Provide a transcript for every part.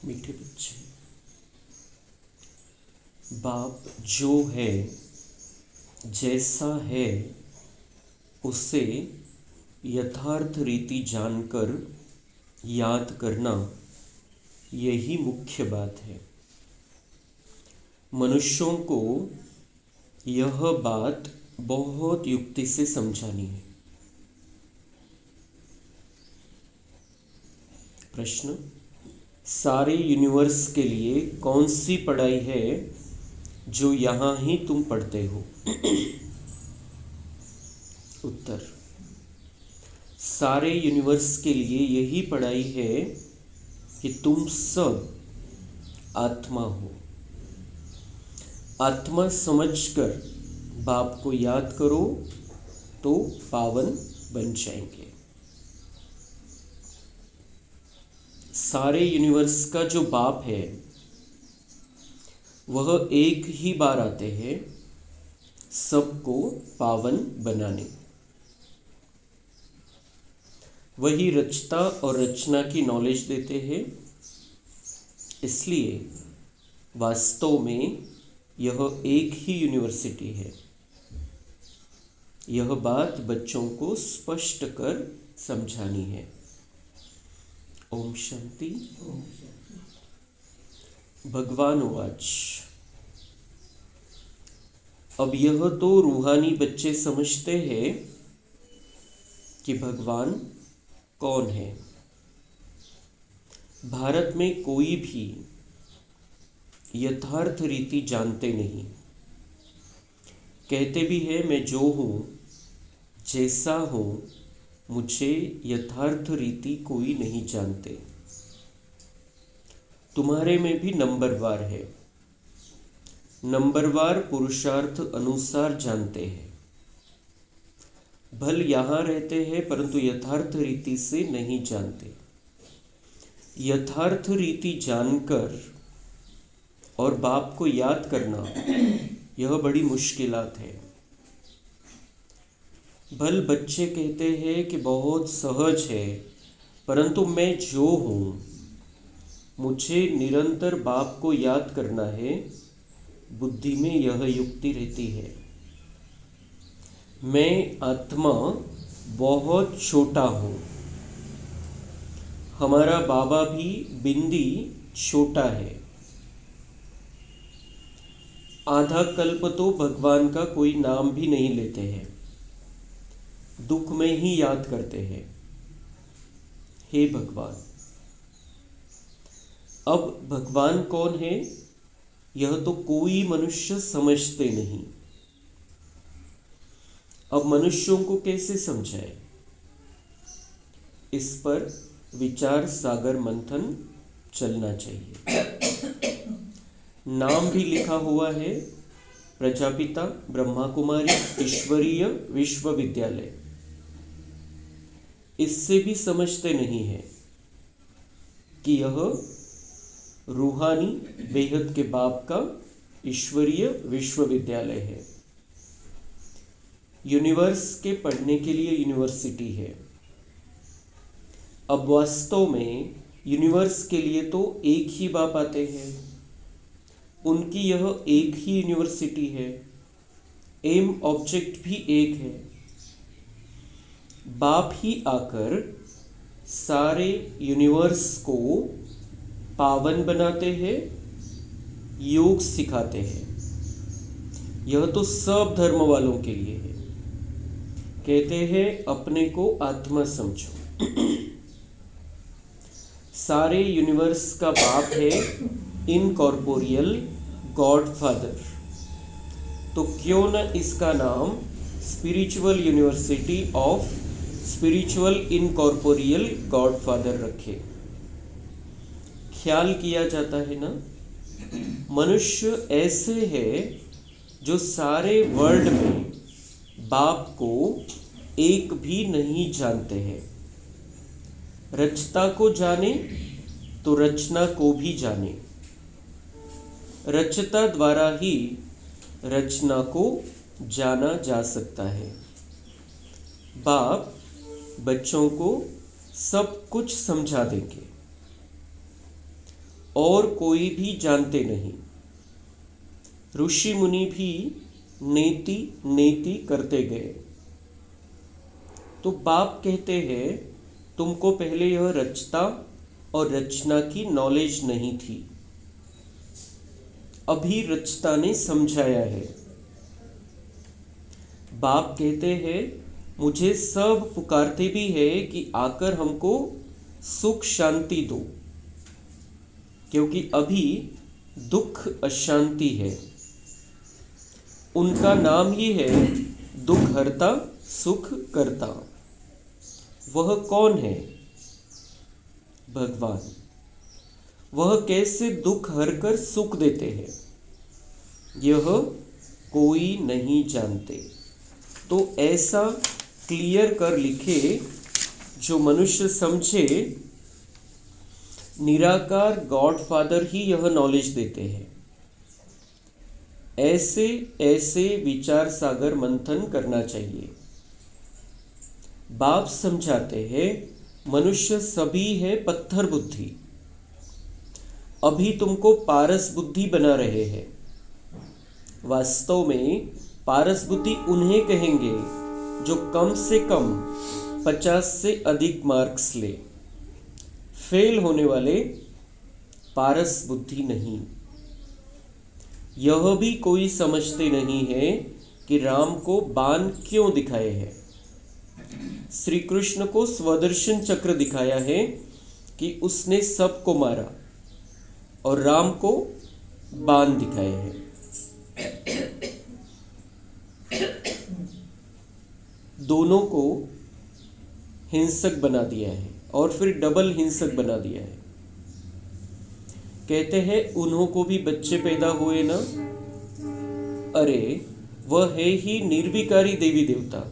मीठे बच्चे, बाप जो है, जैसा है, उसे यथार्थ रीति जानकर याद करना, यही मुख्य बात है। मनुष्यों को यह बात बहुत युक्ति से समझानी है। प्रश्न: सारे यूनिवर्स के लिए कौन सी पढ़ाई है जो यहाँ ही तुम पढ़ते हो? उत्तर: सारे यूनिवर्स के लिए यही पढ़ाई है कि तुम सब आत्मा हो। आत्मा समझकर बाप को याद करो तो पावन बन जाएंगे। सारे यूनिवर्स का जो बाप है वह एक ही बार आते हैं सबको पावन बनाने। वही रचता और रचना की नॉलेज देते हैं। इसलिए वास्तव में यह एक ही यूनिवर्सिटी है। यह बात बच्चों को स्पष्ट कर समझानी है। ओम शांति। भगवान उवाच। अब यह तो रूहानी बच्चे समझते हैं कि भगवान कौन है। भारत में कोई भी यथार्थ रीति जानते नहीं। कहते भी है मैं जो हूँ, जैसा हूँ, मुझे यथार्थ रीति कोई नहीं जानते। तुम्हारे में भी नंबरवार है। नंबरवार पुरुषार्थ अनुसार जानते हैं। भल यहाँ रहते हैं परंतु यथार्थ रीति से नहीं जानते। यथार्थ रीति जानकर और बाप को याद करना, यह बड़ी मुश्किलात है। भल बच्चे कहते हैं कि बहुत सहज है, परंतु मैं जो हूँ, मुझे निरंतर बाप को याद करना है। बुद्धि में यह युक्ति रहती है। मैं आत्मा बहुत छोटा हूँ। हमारा बाबा भी बिंदी छोटा है। आधा कल्प तो भगवान का कोई नाम भी नहीं लेते हैं। दुख में ही याद करते हैं, हे भगवान। अब भगवान कौन है यह तो कोई मनुष्य समझते नहीं। अब मनुष्यों को कैसे समझाए? इस पर विचार सागर मंथन चलना चाहिए। नाम भी लिखा हुआ है, प्रजापिता ब्रह्मा कुमारी ईश्वरीय विश्वविद्यालय। इससे भी समझते नहीं है कि यह रूहानी बेहद के बाप का ईश्वरीय विश्वविद्यालय है। यूनिवर्स के पढ़ने के लिए यूनिवर्सिटी है। अब वास्तव में यूनिवर्स के लिए तो एक ही बाप आते हैं। उनकी यह एक ही यूनिवर्सिटी है। एम ऑब्जेक्ट भी एक है। बाप ही आकर सारे यूनिवर्स को पावन बनाते हैं, योग सिखाते हैं। यह तो सब धर्म वालों के लिए है। कहते हैं अपने को आत्मा समझो। सारे यूनिवर्स का बाप है इनकॉर्पोरियल गॉड फादर। तो क्यों न इसका नाम spiritual university of spiritual incorporeal God father रखे। ख्याल किया जाता है ना, मनुष्य ऐसे है जो सारे वर्ल्ड में बाप को एक भी नहीं जानते हैं। रचता को जाने तो रचना को भी जाने। रचता द्वारा ही रचना को जाना जा सकता है। बाप बच्चों को सब कुछ समझा देंगे और कोई भी जानते नहीं। ऋषि मुनि भी नेति नेति करते गए। तो बाप कहते हैं तुमको पहले यह रचता और रचना की नॉलेज नहीं थी, अभी रचता ने समझाया है। बाप कहते हैं मुझे सब पुकारते भी है कि आकर हमको सुख शांति दो, क्योंकि अभी दुख अशांति है। उनका नाम ही है दुख हरता सुख करता। वह कौन है? भगवान। वह कैसे दुख हरकर सुख देते हैं, यह कोई नहीं जानते। तो ऐसा क्लियर कर लिखे जो मनुष्य समझे। निराकार गॉड फादर ही यह नॉलेज देते हैं। ऐसे ऐसे विचार सागर मंथन करना चाहिए। बाप समझाते हैं मनुष्य सभी है पत्थर बुद्धि, अभी तुमको पारस बुद्धि बना रहे हैं। वास्तव में पारस बुद्धि उन्हें कहेंगे जो कम से कम 50 से अधिक मार्क्स ले। फेल होने वाले पारस बुद्धि नहीं। यह भी कोई समझते नहीं है कि राम को बाण क्यों दिखाए हैं। श्री कृष्ण को स्वदर्शन चक्र दिखाया है कि उसने सबको मारा, और राम को बाण दिखाए हैं। दोनों को हिंसक बना दिया है और फिर डबल हिंसक बना दिया है। कहते हैं उन्हों को भी बच्चे पैदा हुए ना। अरे वह है ही निर्विकारी देवी देवता,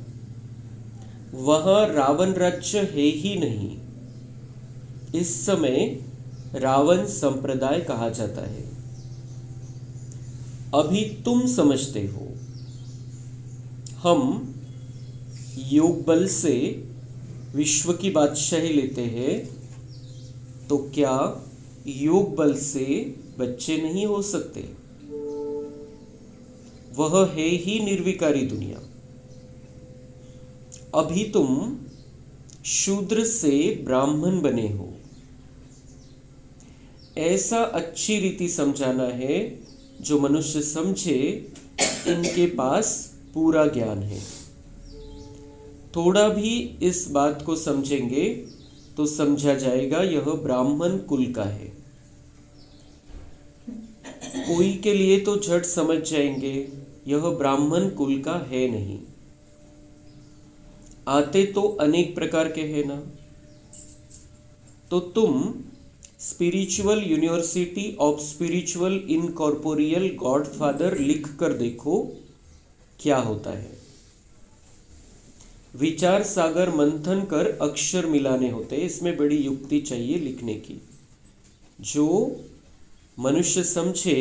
वहां रावण राज्य है ही नहीं। इस समय रावण संप्रदाय कहा जाता है। अभी तुम समझते हो हम योग बल से विश्व की बादशाही लेते हैं, तो क्या योग बल से बच्चे नहीं हो सकते? वह है ही निर्विकारी दुनिया। अभी तुम शूद्र से ब्राह्मण बने हो। ऐसा अच्छी रीति समझाना है जो मनुष्य समझे इनके पास पूरा ज्ञान है। थोड़ा भी इस बात को समझेंगे तो समझा जाएगा यह ब्राह्मण कुल का है। कोई के लिए तो झट समझ जाएंगे यह ब्राह्मण कुल का है नहीं। आते तो अनेक प्रकार के हैं ना। तो तुम spiritual university of spiritual incorporeal God father लिख कर देखो क्या होता है। विचार सागर मंथन कर अक्षर मिलाने होते हैं। इसमें बड़ी युक्ति चाहिए लिखने की। जो मनुष्य समझे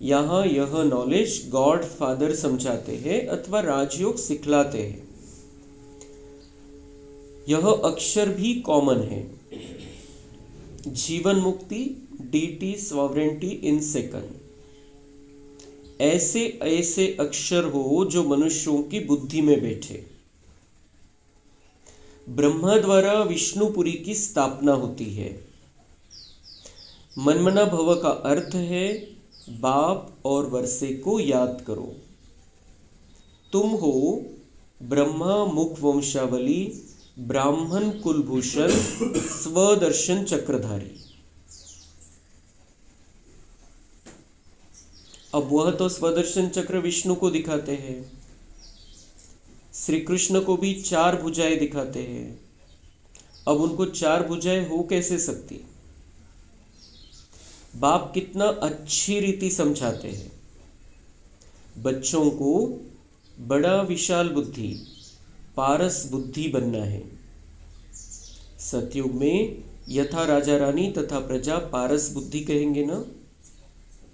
यहाँ यह नॉलेज गॉड फादर समझाते हैं अथवा राजयोग सिखलाते हैं। यह अक्षर भी कॉमन है। जीवन मुक्ति, डीटी सॉवरेंटी इन सेकंड। ऐसे ऐसे अक्षर हो जो मनुष्यों की बुद्धि में बैठे। ब्रह्मा द्वारा विष्णुपुरी की स्थापना होती है। मनमना भव का अर्थ है बाप और वर्षे को याद करो। तुम हो ब्रह्मा मुख वंशावली ब्राह्मण कुलभूषण स्वदर्शन चक्रधारी। अब वह तो स्वदर्शन चक्र विष्णु को दिखाते हैं। श्री कृष्ण को भी 4 भुजाएं दिखाते हैं। अब उनको 4 भुजाएं हो कैसे सकती? बाप कितना अच्छी रीति समझाते हैं। बच्चों को बड़ा विशाल बुद्धि, पारस बुद्धि बनना है। सतयुग में यथा राजा रानी तथा प्रजा पारस बुद्धि कहेंगे ना,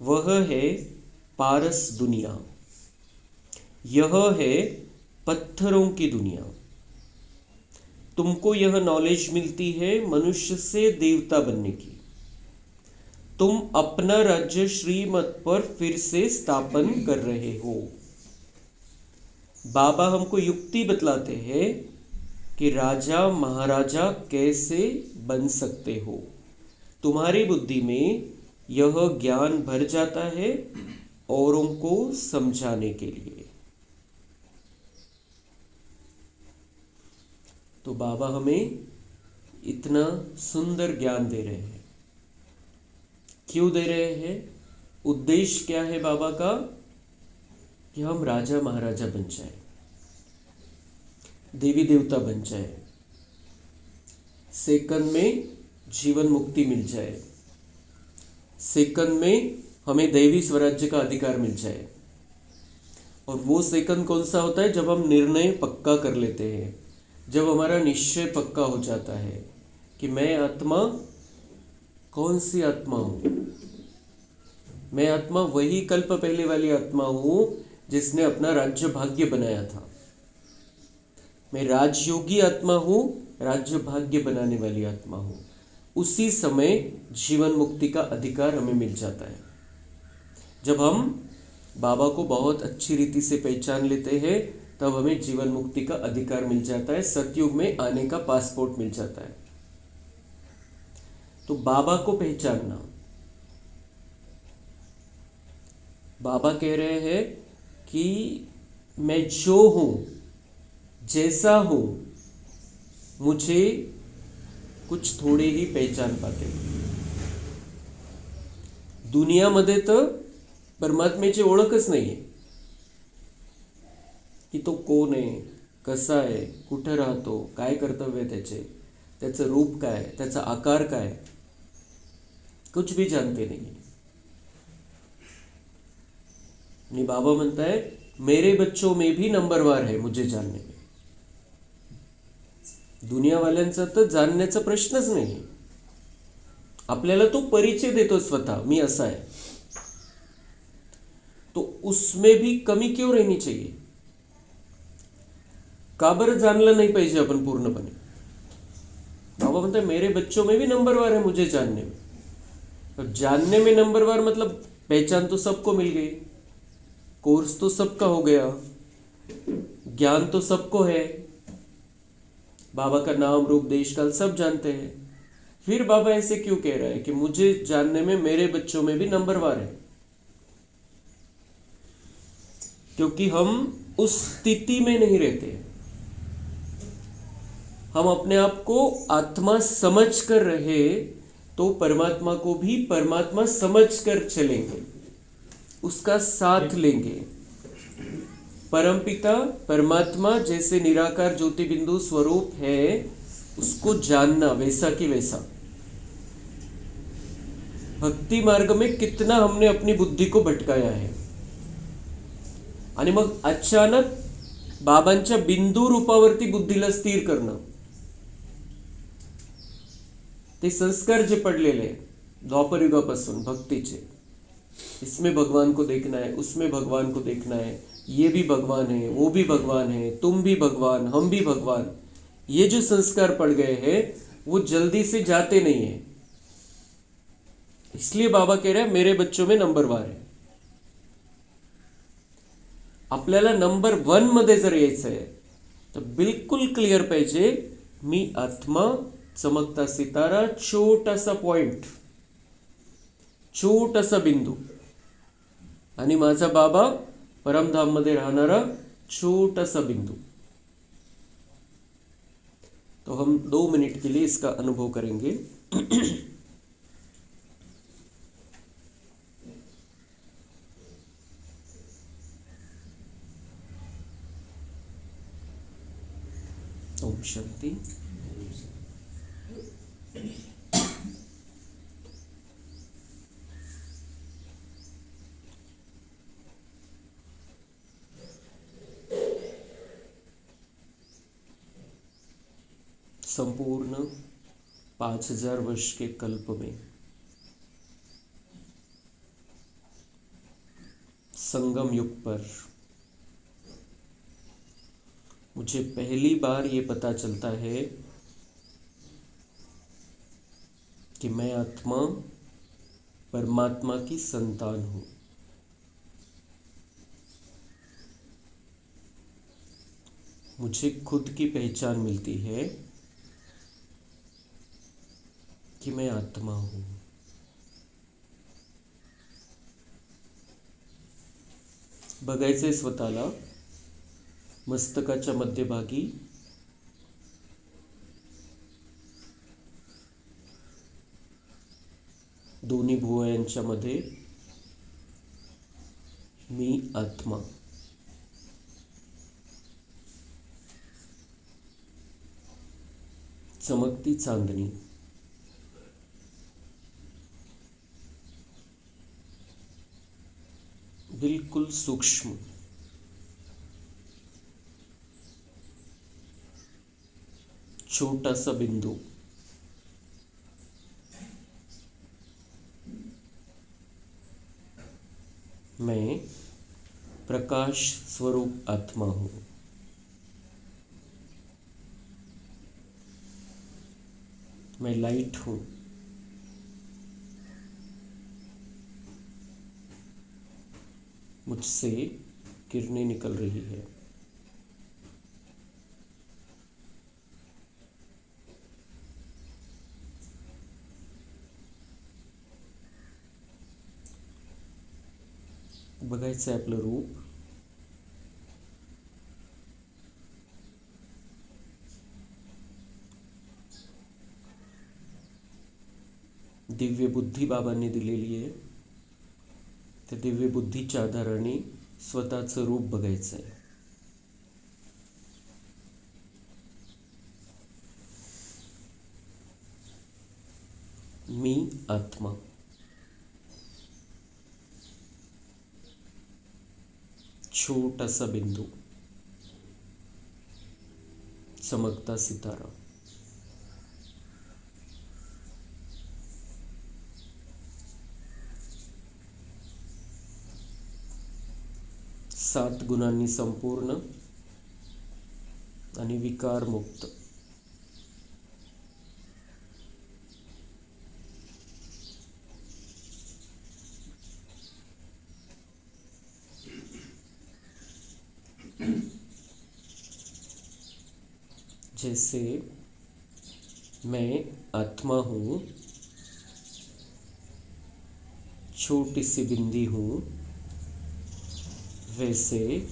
वह है पारस दुनिया। यह है पत्थरों की दुनिया। तुमको यह नॉलेज मिलती है मनुष्य से देवता बनने की। तुम अपना राज्य श्रीमत पर फिर से स्थापन कर रहे हो। बाबा हमको युक्ति बतलाते हैं कि राजा महाराजा कैसे बन सकते हो। तुम्हारी बुद्धि में यह ज्ञान भर जाता है औरों को समझाने के लिए। तो बाबा हमें इतना सुंदर ज्ञान दे रहे हैं। क्यों दे रहे हैं? उद्देश्य क्या है बाबा का? कि हम राजा महाराजा बन जाए, देवी देवता बन जाए, सेकंड में जीवन मुक्ति मिल जाए, सेकंड में हमें दैवी स्वराज्य का अधिकार मिल जाए। और वो सेकंड कौन सा होता है? जब हम निर्णय पक्का कर लेते हैं, जब हमारा निश्चय पक्का हो जाता है कि मैं आत्मा, कौन सी आत्मा हूं? मैं आत्मा वही कल्प पहले वाली आत्मा हूं जिसने अपना राज्य भाग्य बनाया था। मैं राजयोगी आत्मा हूं, राज्य भाग्य बनाने वाली आत्मा हूं। उसी समय जीवन मुक्ति का अधिकार हमें मिल जाता है। जब हम बाबा को बहुत अच्छी रीति से पहचान लेते हैं तब हमें जीवन मुक्ति का अधिकार मिल जाता है, सतयुग में आने का पासपोर्ट मिल जाता है। तो बाबा को पहचानना, बाबा कह रहे हैं कि मैं जो हूं, जैसा हूं, मुझे कुछ थोडे ही पहचान पाते। दुनियामध्ये तर परमात्म्याची ओळखच नाही आहे की तो कोण आहे, कसा आहे, कुठे राहतो, काय कर्तव्य आहे त्याचे, त्याचं रूप काय, त्याचा आकार काय, कुछ भी जानते नहीं। आणि बाबा म्हणताय मेरे बच्चों में भी नंबरवार है मुझे जानने में। दुनियावाल्यांचा तर जाणण्याचा प्रश्नच नाही। आपल्याला तो परिचय देतो स्वतः, मी असा है, तो उसमें भी कमी क्यों रहनी चाहिए? का बरं जानलं नाही पाहिजे आपण पूर्णपणे? बाबा म्हणता मेरे बच्चों में भी नंबरवार है मुझे जानने में। तो जानने में नंबरवार मतलब पहचान तो सबको मिल गई, कोर्स तो सबका हो गया, ज्ञान तो सबको है, बाबा का नाम रूप देश काल सब जानते हैं। फिर बाबा ऐसे क्यों कह रहा है कि मुझे जानने में मेरे बच्चों में भी नंबरवार है? क्योंकि हम उस स्थिति में नहीं रहते। हम अपने आप को आत्मा समझ कर रहे तो परमात्मा को भी परमात्मा समझ कर चलेंगे, उसका साथ लेंगे। परमपिता परमात्मा जैसे निराकार ज्योति बिंदु स्वरूप है, उसको जानना वैसा कि वैसा। भक्ति मार्ग में कितना हमने अपनी बुद्धि को भटकाया है, आणि मग अचानक बाबांच्या बिंदू रूपावरती बुद्धीला स्थिर करणं, ते संस्कार जे पडलेले द्वापर युगापासून भक्तीचे, इसमें भगवान को देखना है, उसमें भगवान को देखना है, ये भी भगवान है, वो भी भगवान है, तुम भी भगवान, हम भी भगवान, ये जो संस्कार पड़ गए हैं वो जल्दी से जाते नहीं है। इसलिए बाबा कह रहे हैं मेरे बच्चों में नंबरवार है। आपल्याला नंबर 1 मध्ये जर यायचं आहे तर बिलकुल क्लिअर पाहिजे, मी आत्मा, चमकता सितारा, छोटासा पॉइंट, छोटासा बिंदू, आणि माझा बाबा परमधाम मध्ये राहणारा छोटासा बिंदू। तो हम 2 मिनट के लिए इसका अनुभव करेंगे। ओम शांति। संपूर्ण 5000 वर्ष के कल्प में संगम युग पर मुझे पहली बार ये पता चलता है कि मैं आत्मा परमात्मा की संतान हूँ। मुझे खुद की पहचान मिलती है की मैं आत्मा हूँ। बघायचे स्वतःला मस्तकाच्या मध्यभागी दोन्ही भुवयांच्या मध्ये मी आत्मा, चमकती चांदणी, बिल्कुल सूक्ष्म, छोटा सा बिंदु, मैं प्रकाश स्वरूप आत्मा हूँ। मैं लाइट हूँ। मुझसे किरणें निकल रही है। बघायचं आहे आपलं रूप। दिव्य बुद्धी बाबांनी दिलेली आहे। त्या दिव्य बुद्धीच्या आधाराने स्वतःचं रूप बघायचं आहे। मी आत्मा, छोटासा बिंदू, चमकता सितारा, सात गुणांनी संपूर्ण आणि विकार मुक्त। जैसे मैं आत्मा हूँ, छोटी सी बिंदी हूँ, वैसे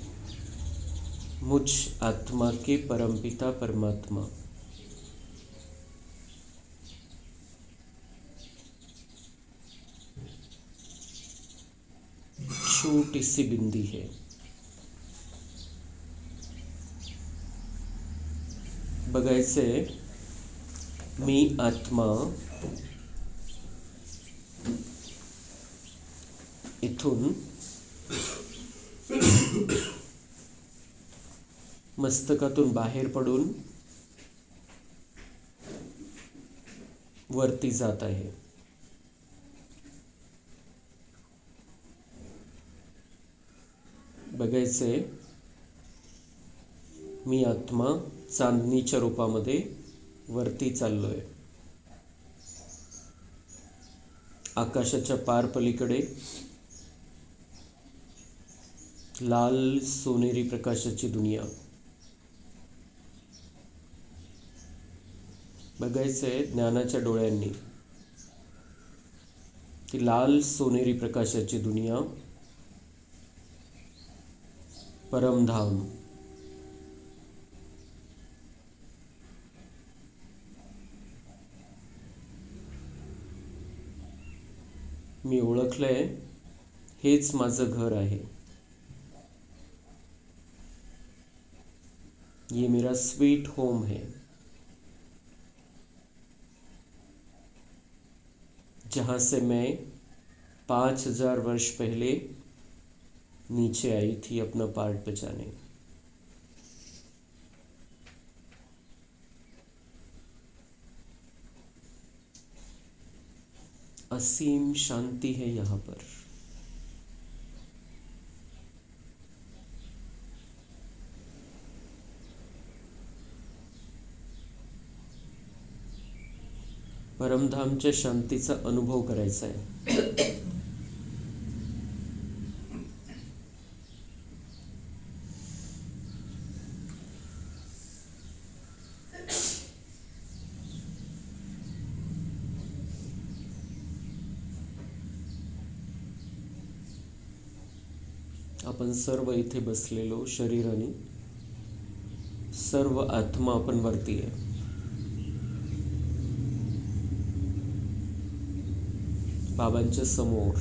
मुझ आत्मा के परमपिता परमात्मा छोटी सी बिंदी है। बघायचे मी आत्मा इथून मस्तकातून बाहेर पडून वरती जात आहे। बघायचे मी आत्मा चांदणीच्या रूपामध्ये वरती चाललोय। आकाशाच्या पार पलीकडे लाल सोनेरी प्रकाशाची दुनिया। बघायचंय ज्ञानाच्या डोळ्यांनी ती लाल सोनेरी प्रकाशाची दुनिया, परमधाम। मी ओळखलंय हेच माझं घर आहे। ये मेरा स्वीट होम है, जहाँ से मैं 5000 वर्ष पहले नीचे आई थी अपना पार्ट बचाने। असीम शांति है यहाँ पर। परमधामच्या शांतीचा अनुभव करायचा आहे। आपण सर्व इथे बसलेलो शरीराने, सर्व आत्मा आपण वरती आहे. बाबांच्या समोर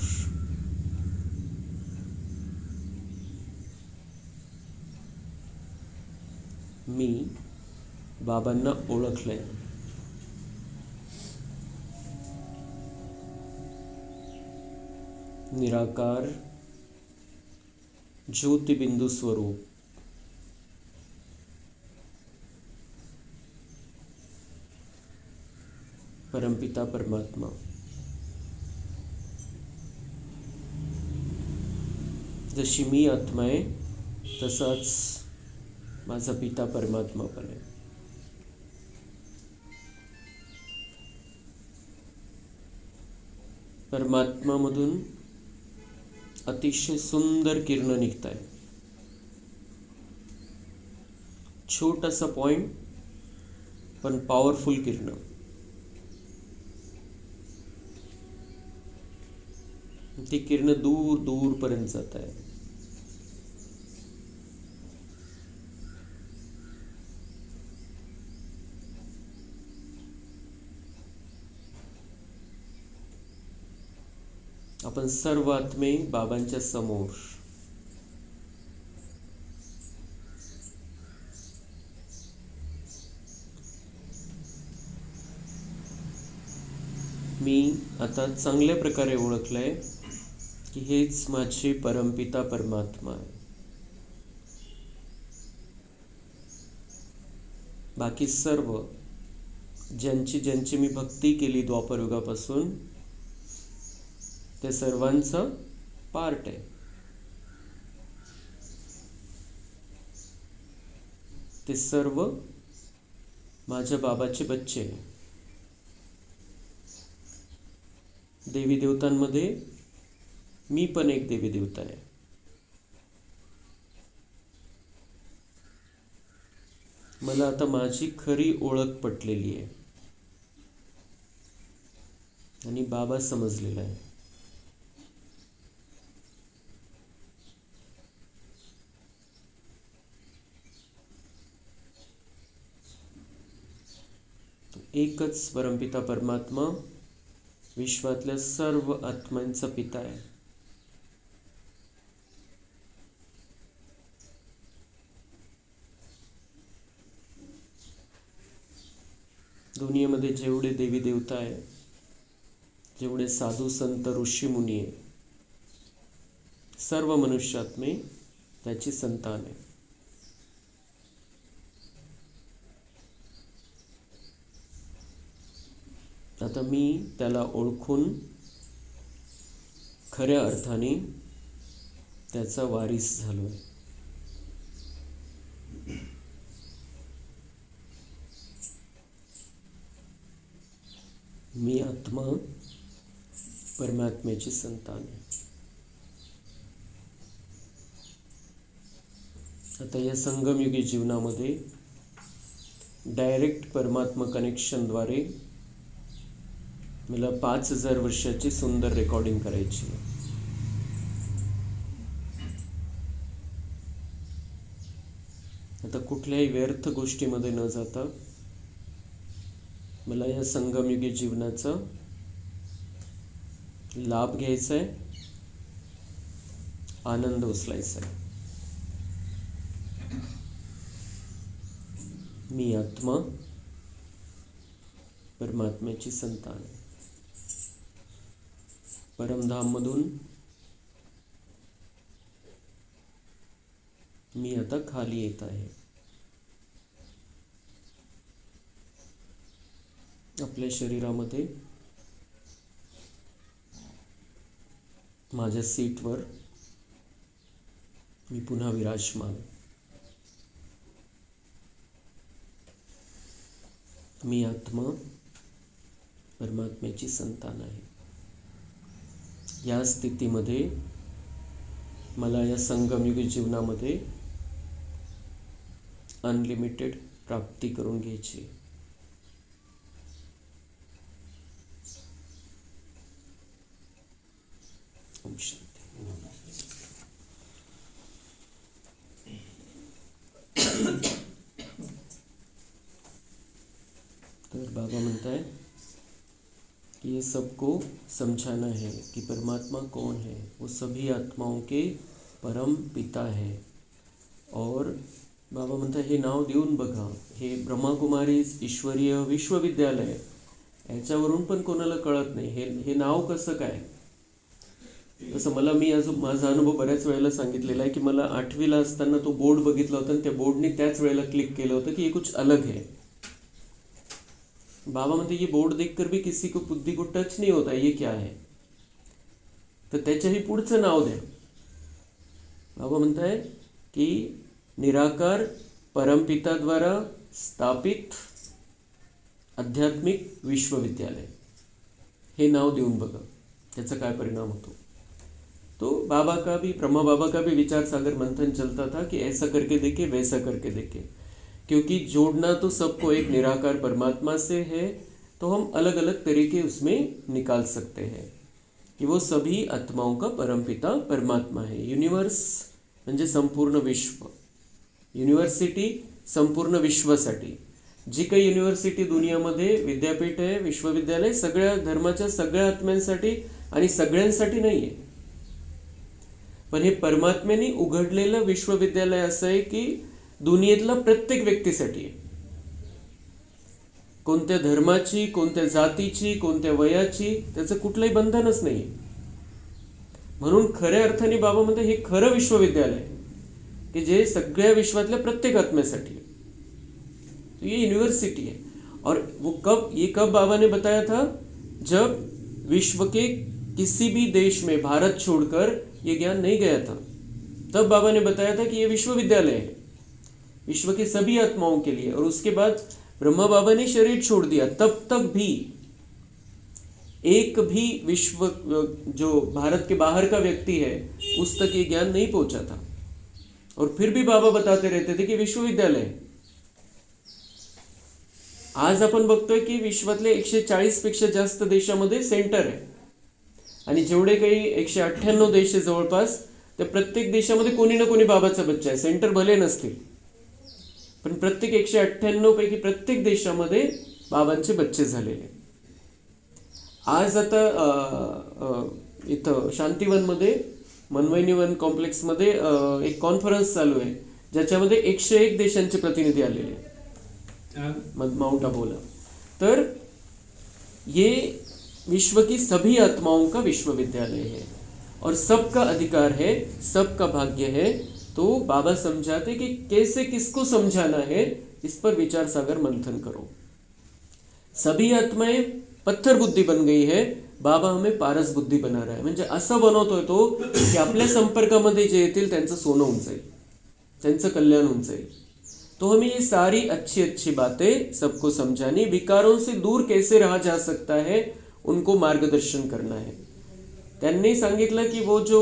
मी बाबांना ओळखलंय. निराकार ज्योतिबिंदू स्वरूप परमपिता परमात्मा, जशी मी आत्मा आहे तसाच माझा पिता परमात्मा पण आहे. परमात्मामधून अतिशय सुंदर किरण निघत आहे. छोटासा पॉइंट पण पॉवरफुल किरण. ती किरण दूर दूर पर्यंत जात आहे. आपण सर्व आत्मे बाबांच्या समोर मी आता चांगल्या प्रकारे ओळखलंय की हेच माझे परमपिता परमात्मा आहे. बाकी सर्व ज्यांची मी भक्ती केली द्वापरयुगापासून, ते सर्वांचं पार्ट आहे. ते सर्व माझ्या बाबाचे बच्चे आहे. देवी देवतांमध्ये मी पण एक देवी देवता आहे. मला आता माझी खरी ओळख पटलेली आहे आणि बाबा समजलेला आहे. एकच परमपिता परमात्मा विश्वातल्या सर्व आत्म्यांचा पिता आहे. दुनियेमध्ये जेवढे देवी देवता आहे, जेवढे साधू संत ऋषी मुनी आहे, सर्व मनुष्यात्मे त्याची संतान आहे. आता मी त्याला ओळखून खऱ्या अर्थाने त्याचा वारीस झालोय. मी आत्मा परमात्म्याची संतान आहे. आता या संगमयुगी जीवनामध्ये डायरेक्ट परमात्मा कनेक्शनद्वारे मला 5000 वर्षाची सुंदर रेकॉर्डिंग करायची आहे. आता कुठल्याही व्यर्थ गोष्टीमध्ये न जाता मला या संगमयुगी जीवनाचा लाभ घ्यायचा आहे, आनंद उचलायचा आहे. मी आत्मा परमात्म्याची संतान आहे. परमधाममधून मी आता खाली येत आहे. आपल्या शरीरामध्ये माझ्या सीटवर मी पुन्हा विराजमान. मी आत्मा परमात्म्याची संतान आहे. या स्थितीमध्ये मला या संगमयुगी जीवनामध्ये अनलिमिटेड प्राप्ती करून घ्यायची. ओम शांती. ये सबको समझाना है कि परमात्मा कौन है। वो सभी आत्माओं के परम पिता है. और बाबा म्हणतात हे नाव देऊन बघा, हे ब्रह्माकुमारी ईश्वरीय विश्वविद्यालय, याच्यावरून पण कोणाला कळत नाही हे नाव कसं काय. तसं मला मी अजून माझा अनुभव बऱ्याच वेळेला सांगितलेला आहे की मला 8वीला असताना तो बोर्ड बघितला होता आणि त्या बोर्डने त्याच वेळेला क्लिक केलं होतं की ये कुछ अलग है. बाबा म्हणते ये बोर्ड देखकर भी किसी को बुद्धि को टच नहीं होता ये क्या है. तर त्याच्याही पुढचं नाव द्या. बाबा म्हणताय की निराकार परमपिता द्वारा स्थापित आध्यात्मिक विश्वविद्यालय, हे नाव देऊन बघा त्याचा काय परिणाम होतो. तो बाबा का भी, ब्रह्मा बाबा का भी विचार सागर मंथन चलता था कि ऐसा करके देखे वैसा करके देखे, क्योंकि जोड़ना तो सबको एक निराकार परमात्मा से है, तो हम अलग अलग तरीके उसमें निकाल सकते हैं कि वो सभी आत्माओं का परमपिता परमात्मा है. युनिवर्स म्हणजे संपूर्ण विश्व, युनिव्हर्सिटी संपूर्ण विश्वासाठी. जी काही युनिव्हर्सिटी दुनियामध्ये विद्यापीठ आहे, विश्वविद्यालय सगळ्या धर्माच्या सगळ्या आत्म्यांसाठी आणि सगळ्यांसाठी नाही आहे. पण हे परमात्म्याने उघडलेलं विश्वविद्यालय असं आहे की दुनियेतला प्रत्येक व्यक्तीसाठी आहे. कोणत्या धर्माची, कोणत्या जातीची, कोणत्या वयाची, त्याचं कुठलंही बंधनच नाही. म्हणून खऱ्या अर्थाने बाबा म्हणते हे खरं विश्वविद्यालय कि जे सगळ्या विश्वातल्या प्रत्येक आत्म्यासाठी है. तो ये यूनिवर्सिटी है. और वो कब बाबा ने बताया था, जब विश्व के किसी भी देश में भारत छोड़कर ये ज्ञान नहीं गया था, तब बाबा ने बताया था कि ये विश्वविद्यालय है विश्व की सभी आत्माओं के लिए. और उसके बाद ब्रह्मा बाबा ने शरीर छोड़ दिया, तब तक भी एक भी विश्व जो भारत के बाहर का व्यक्ति है उस तक ये ज्ञान नहीं पहुंचा था. और फिर भी बाबा बताते रहते थे कि विश्वविद्यालय. आज आपण बघतोय की विश्वातले 140 पेक्षा जास्त देशामध्ये सेंटर आहे आणि जेवढे काही 198 देश आहे जवळपास, त्या प्रत्येक देशामध्ये कोणी ना कोणी बाबाचा बच्चा आहे. सेंटर भले नसतील पण प्रत्येक 198 पैकी प्रत्येक देशामध्ये बाबांचे बच्चे झालेले. आज आता इथं शांतिवनमध्ये मनवैनी वन कॉम्प्लेक्समध्ये एक कॉन्फरन्स चालू आहे ज्याच्यामध्ये 101 देशांचे प्रतिनिधी आलेले आहेत माउंट आबूला. तर ये विश्व की सभी आत्माओं का विश्वविद्यालय है और सबका अधिकार है, सबका भाग्य है. तो बाबा समझाते कि कैसे किसको समझाना है, इस पर विचार सागर मंथन करो. सभी आत्माएं पत्थर बुद्धी बन गई है, बाबा हमें पारस बुद्धी बना रहा है. म्हणजे असं बनवतोय तो की आपल्या संपर्कामध्ये जे येतील त्यांचं सोनं होऊन जाईल, त्यांचं कल्याण होऊन जाईल. तो हमें ये सारी अच्छी अच्छी बातें सबको समझानी, विकारों से दूर कैसे रहा जा सकता है उनको मार्गदर्शन करना है. त्यांनी सांगितलं की वो जो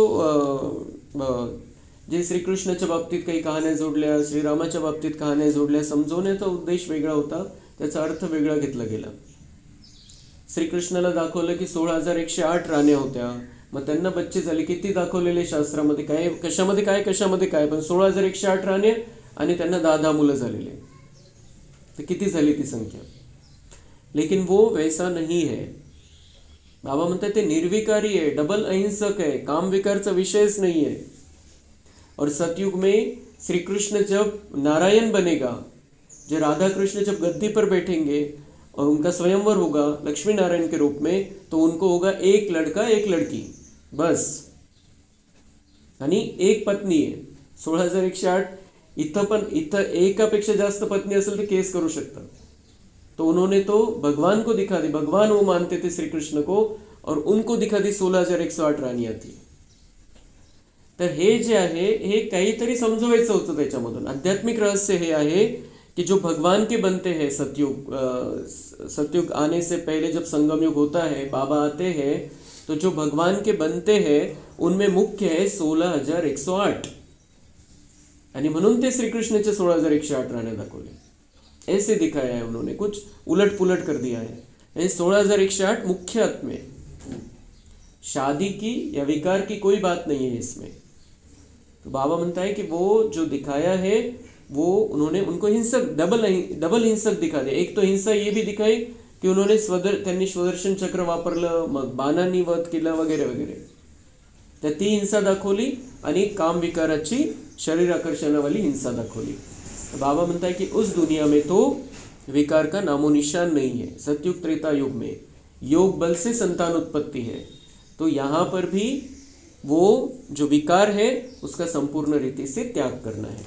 जे श्रीकृष्णाच्या बाबतीत काही कहाण्या जोडल्या, श्रीरामाच्या बाबतीत कहाण्या जोडल्या, समजवण्याचा उद्देश वेगळा होता, त्याचा अर्थ वेगळा घेतला गेला. श्रीकृष्णाला दाखवलं की 16,108 राण्या होत्या, मग त्यांना बच्चे झाले. किती दाखवलेले शास्त्रामध्ये, काय कशामध्ये काय कशामध्ये काय, पण 16,108 राण्या आणि त्यांना 10 मुलं झालेले. तर किती झाली ती संख्या. लेकिन वो वैसा नहीं है. बाबा म्हणतात ते निर्विकारी है, डबल अहिंसक है, काम विकारचा विषयच नहीं है. और सतयुग में श्री कृष्ण जब नारायण बनेगा, जो राधा कृष्ण जब गद्दी पर बैठेंगे और उनका स्वयंवर होगा लक्ष्मी नारायण के रूप में, तो उनको होगा एक लड़का एक लड़की बस, आणि एक पत्नी आहे. 16,108. इथं एकापेक्षा जास्त पत्नी असेल तर केस करू शकतात. तो उन्होंने तो भगवान को दिखा दी, भगवान वो मानते थे श्री कृष्ण को, और उनको दिखा दी 16,108 राणियां थी. तर हे जे आहे हे काहीतरी समजवायचं होतं त्याच्यामधून. आध्यात्मिक रहस्य हे आहे कि जो भगवान के बनते हैं सतयुग आने से पहले जब संगम युग होता है, बाबा आते हैं, तो जो भगवान के बनते हैं उनमें मुख्य है 16,108. आणि म्हणून ते श्रीकृष्णाचे 16,108 राण्या दाखवले. ऐसे दिखाया है उन्होंने, कुछ उलट पुलट कर दिया है. 16,108 मुख्य आत्मे, शादी की या विकार की कोई बात नहीं है इसमें. तो बाबा म्हणता है कि वो जो दिखाया है वो उन्होंने उनको हिंसक डबल हिंसक दिखा दिया. एक तो हिंसा ये भी दिखाई की त्यांनी स्वदर्शन चक्र वापरलं, मग बाणांनी वध केला वगैरे वगैरे. तर ती हिंसा दाखवली आणि काम विकाराची शरीर आकर्षणावाली हिंसा दाखवली. तो बाबा म्हणता है कि उस दुनिया में तो विकार का नामो निशान नहीं है. सतयुग त्रेता युग में योग बल से संतान उत्पत्ति है, तो यहाँ पर भी वो जो विकार है उसका संपूर्ण रीति से त्याग करना है.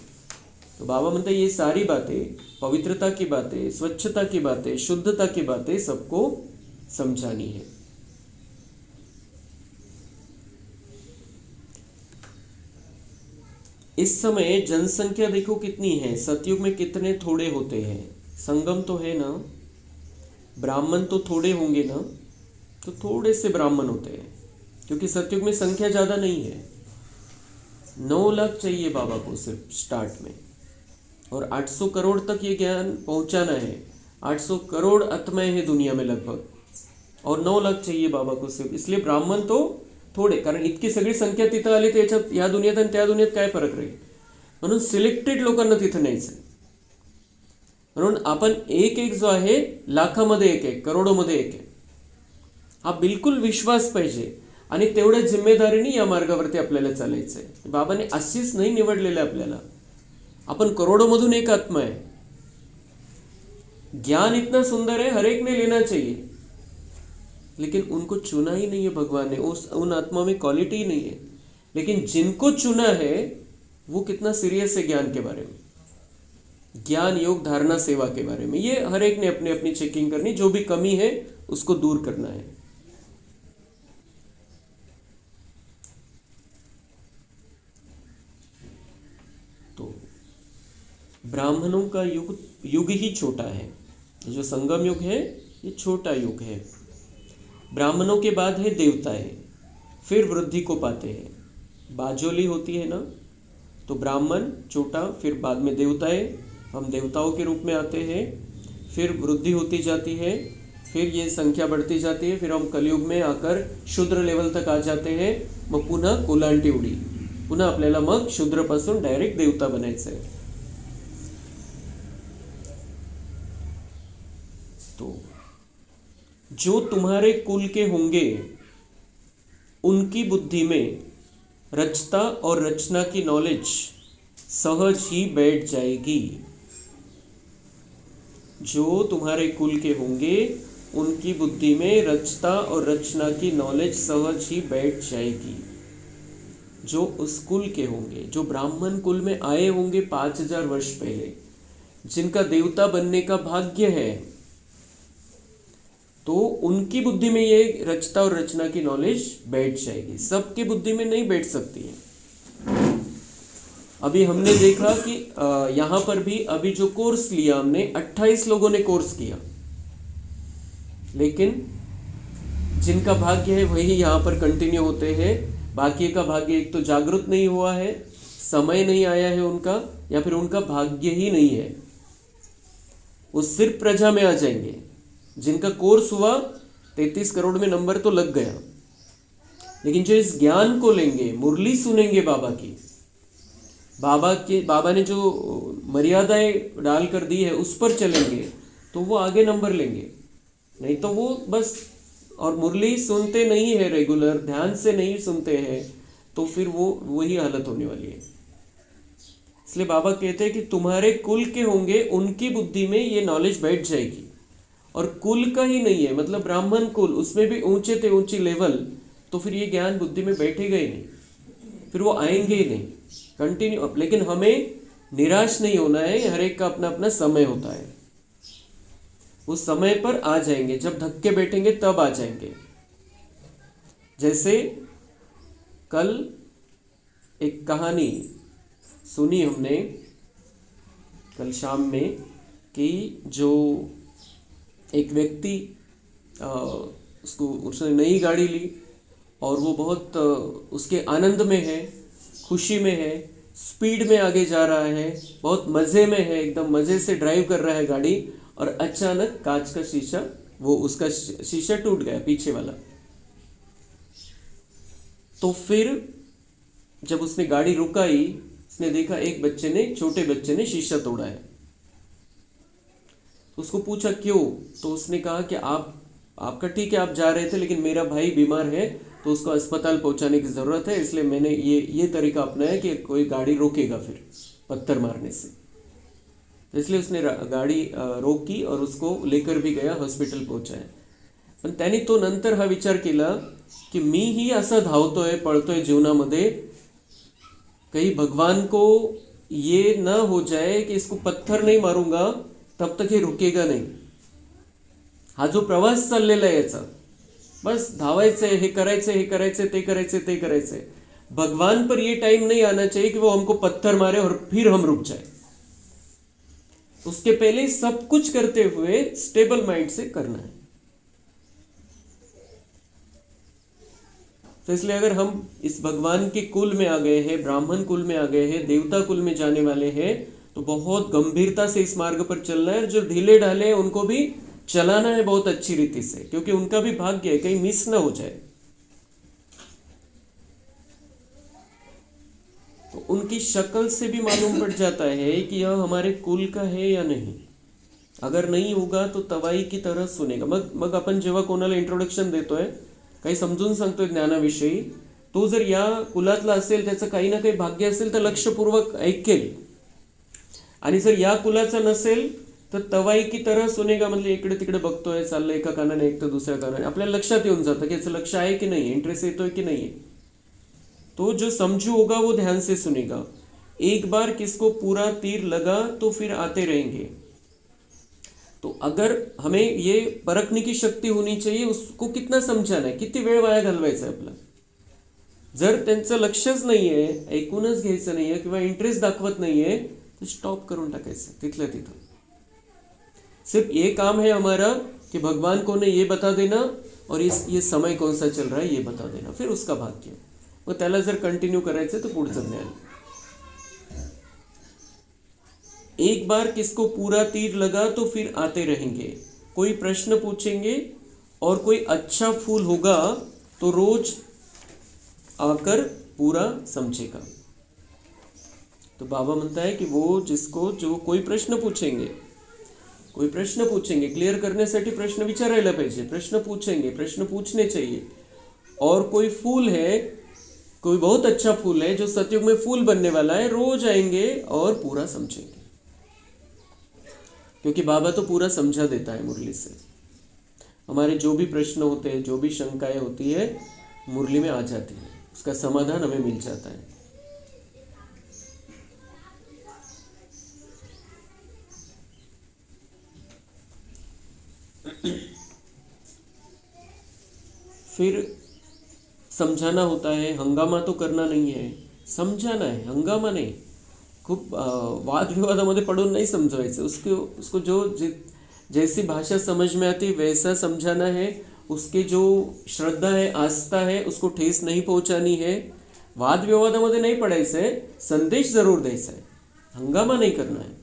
तो बाबा म्हणता ये सारी बातें, पवित्रता की बातें, स्वच्छता की बातें, शुद्धता की बातें सबको समझानी है. इस समय जनसंख्या देखो कितनी है. सतयुग में कितने थोड़े होते हैं. संगम तो है ना, ब्राह्मण तो थोड़े होंगे ना, तो थोड़े से ब्राह्मण होते हैं, क्योंकि सतयुग में संख्या ज़्यादा नहीं है. 9 लाख चाहिए बाबा को सिर्फ स्टार्ट में, और 800 करोड़ तक ये ज्ञान पहुंचाना है. 800 करोड़ आत्माएं हैं दुनिया में लगभग, और 9 लाख चाहिए बाबा को सिर्फ. इसलिए ब्राह्मण तो थोडे, कारण इतकी सगळी संख्या तिथं आली तर याच्यात या दुनियेत आणि त्या दुनियेत काय फरक राहील. म्हणून सिलेक्टेड लोकांना तिथं न्यायचं. म्हणून आपण एक एक जो आहे लाखामध्ये एक एक, करोडोमध्ये एक एक, हा बिलकुल विश्वास पाहिजे. आणि तेवढ्या जिम्मेदारीने या मार्गावरती आपल्याला चालायचं आहे. बाबाने अशीच नाही निवडलेलं आपल्याला. अपन करोड़ों एक आत्मा है. ज्ञान इतना सुंदर है, हर एक ने लेना चाहिए, लेकिन उनको चुना ही नहीं है भगवान ने. उन आत्मा में क्वालिटी ही नहीं है. लेकिन जिनको चुना है वो कितना सीरियस है ज्ञान के बारे में, ज्ञान योग धारणा सेवा के बारे में. ये हर एक ने अपनी अपनी चेकिंग करनी, जो भी कमी है उसको दूर करना है. तो ब्राह्मणों का युग ही छोटा है. जो संगम युग है ये छोटा युग है. ब्राह्मणों के बाद है देवताएं, फिर वृद्धि को पाते हैं. बाजोली होती है ना, तो ब्राह्मण छोटा, फिर बाद में देवताएं, हम देवताओं के रूप में आते हैं, फिर वृद्धि होती जाती है, फिर ये संख्या बढ़ती जाती है, फिर हम कलयुग में आकर शूद्र लेवल तक आ जाते हैं. मग पुन्हा कोलांटी उडी, पुन्हा आपल्याला मग शूद्रपासून डायरेक्ट देवता बनायचं आहे. तो जो तुम्हारे कुल के होंगे उनकी बुद्धि में रचता और रचना की नॉलेज सहज ही बैठ जाएगी. जो तुम्हारे कुल के होंगे उनकी बुद्धि में रचता और रचना की नॉलेज सहज ही बैठ जाएगी. जो उस कुल के होंगे, जो ब्राह्मण कुल में आए होंगे 5000 वर्ष पहले, जिनका देवता बनने का भाग्य है, तो उनकी बुद्धि में ये रचता और रचना की नॉलेज बैठ जाएगी. सबकी बुद्धि में नहीं बैठ सकती है. अभी हमने देखा कि यहाँ पर भी अभी जो कोर्स लिया हमने, 28 लोगों ने कोर्स किया, लेकिन जिनका भाग्य है वही यहाँ पर कंटिन्यू होते हैं. बाकी का भाग्य एक तो जागृत नहीं हुआ है, समय नहीं आया है उनका, या फिर उनका भाग्य ही नहीं है. वो सिर्फ प्रजा में आ जाएंगे. जिनका कोर्स हुआ 33 करोड़ में नंबर तो लग गया, लेकिन जो इस ज्ञान को लेंगे, मुरली सुनेंगे बाबा की, बाबा ने जो मर्यादाएं डाल कर दी है उस पर चलेंगे, तो वो आगे नंबर लेंगे. नहीं तो वो बस, और मुरली सुनते नहीं है रेगुलर, ध्यान से नहीं सुनते हैं, तो फिर वो वही हालत होने वाली है. इसलिए बाबा कहते हैं कि तुम्हारे कुल के होंगे उनकी बुद्धि में ये नॉलेज बैठ जाएगी. और कुल का ही नहीं है, मतलब ब्राह्मण कुल, उसमें भी ऊंचे थे ऊंची लेवल, तो फिर ये ज्ञान बुद्धि में बैठेगा ही नहीं, फिर वो आएंगे ही नहीं कंटिन्यू अप. लेकिन हमें निराश नहीं होना है. हर एक का अपना अपना समय होता है. उस समय पर आ जाएंगे, जब धक्के बैठेंगे तब आ जाएंगे. जैसे कल एक कहानी सुनी हमने कल शाम में, कि जो एक व्यक्ति उसने नई गाड़ी ली और वो बहुत उसके आनंद में है, खुशी में है, स्पीड में आगे जा रहा है, बहुत मज़े में है, एकदम मज़े से ड्राइव कर रहा है गाड़ी, और अचानक कांच का शीशा, वो उसका शीशा टूट गया पीछे वाला. तो फिर जब उसने गाड़ी रुकाई, उसने देखा एक बच्चे ने, छोटे बच्चे ने शीशा तोड़ा है. उसको पूछा क्यों, तो उसने कहा कि आपका ठीक है, आप जा रहे थे, लेकिन मेरा भाई बीमार है तो उसको अस्पताल पहुंचाने की ज़रूरत है, इसलिए मैंने ये तरीका अपनाया कि कोई गाड़ी रोकेगा फिर पत्थर मारने से। तो इसलिए उसने गाडी रोकी और उसको लेकर भी गया, हॉस्पिटल पहुंचाया। पण त्याने तो नंतर हा विचार केला की मीही असा धावतोय पळतोय जीवनामध्ये, कहीं भगवान को ये न हो जाए कि इसको पत्थर नहीं मारूंगा तब तक ये रुकेगा नहीं। हा जो प्रवास चाललेला आहे याचा, बस धावायचंय, हे करायचंय, हे करायचंय, ते करायचंय, ते करायचंय, भगवान पर ये टाइम नहीं आना चाहिए कि वो हमको पत्थर मारे और फिर हम रुक जाए। उसके पहले सब कुछ करते हुए स्टेबल माइंड से करना है। तो इसलिए अगर हम इस भगवान के कुल में आ गए हैं, ब्राह्मण कुल में आ गए हैं, देवता कुल में जाने वाले हैं, तो बहुत गंभीरता से इस मार्ग पर चलना है। जो ढीले ढाले हैं उनको भी चलाना है बहुत अच्छी रीति से, क्योंकि उनका भी भाग्य है, कहीं मिस ना हो जाए। तो उनकी शक्ल से भी मालूम पड़ जाता है कि यह हमारे कुल का है या नहीं। अगर नहीं होगा तो तवाई की तरह सुनेगा। मग आपण जेव्हा कोणाला इंट्रोडक्शन देतोय, काही समजून सांगतोय ज्ञानाविषयी, तो जर या कुलातला असेल, त्याचं काही ना काही भाग्य असेल तर लक्षपूर्वक ऐकेल, आणि जर या कुलाचा नसेल तर तवाई की तरह सुनेगा, म्हणजे इकडे तिकडे बघतोय, चाललंय, एका कानाने ऐकतो दुसऱ्या कानाने, आपल्याला लक्षात येऊन जातं की याचं लक्ष आहे की नाही, इंटरेस्ट येतोय की नाही। तो जो समझू होगा वो ध्यान से सुनेगा। एक बार किसको पूरा तीर लगा तो फिर आते रहेंगे। तो अगर हमें ये परखने की शक्ती होनी चाहिए उसको कितना समझाना है, किती वेळ वाया घालवायचा आपला। जर त्यांचं लक्षच नाहीये, ऐकूनच घ्यायचं नाहीये किंवा इंटरेस्ट दाखवत नाहीये, तो स्टॉप करून टाकायचं तिथल्या तिथं। सिर्फ ये काम है हमारा कि भगवान को ने ये बता देना और ये समय कौन सा चल रहा है ये बता देना, फिर उसका भाग्य। मग त्याला जर कंटिन्यू करायचं तर पुढचं ज्ञान। एक बार किसको पूरा तीर लगा तो फिर आते रहेंगे। कोई प्रश्न पूछेंगे और कोई अच्छा फूल होगा तो रोज आकर पूरा समझेगा। तो बाबा म्हणता है कि वो जिसको जो कोई प्रश्न पूछेंगे, क्लियर करण्यासाठी प्रश्न विचारायला पाहिजे, प्रश्न पूछेंगे, प्रश्न पूछने चाहिए। और कोई फूल है, कोई बहुत अच्छा फूल है जो सतयुग में फूल बनने वाला है, रोज आएंगे और पूरा समझेंगे, क्योंकि बाबा तो पूरा समझा देता है मुरली से। हमारे जो भी प्रश्न होते हैं, जो भी शंकाएं होती है, मुरली में आ जाती है, उसका समाधान हमें मिल जाता है। फिर समझाना होता है, हंगामा तो करना नहीं है, समझाना है, हंगामा नहीं। खूप वाद विवादामध्ये पडून नहीं समझवायचं, उसको जो जैसी भाषा समझ में आती वैसा समझाना है। उसके जो श्रद्धा है, आस्था है, उसको ठेस नहीं पहुंचानी है। वाद विवादामध्ये नहीं पडायचं है, संदेश जरूर द्यायचा है, हंगामा नहीं करना है।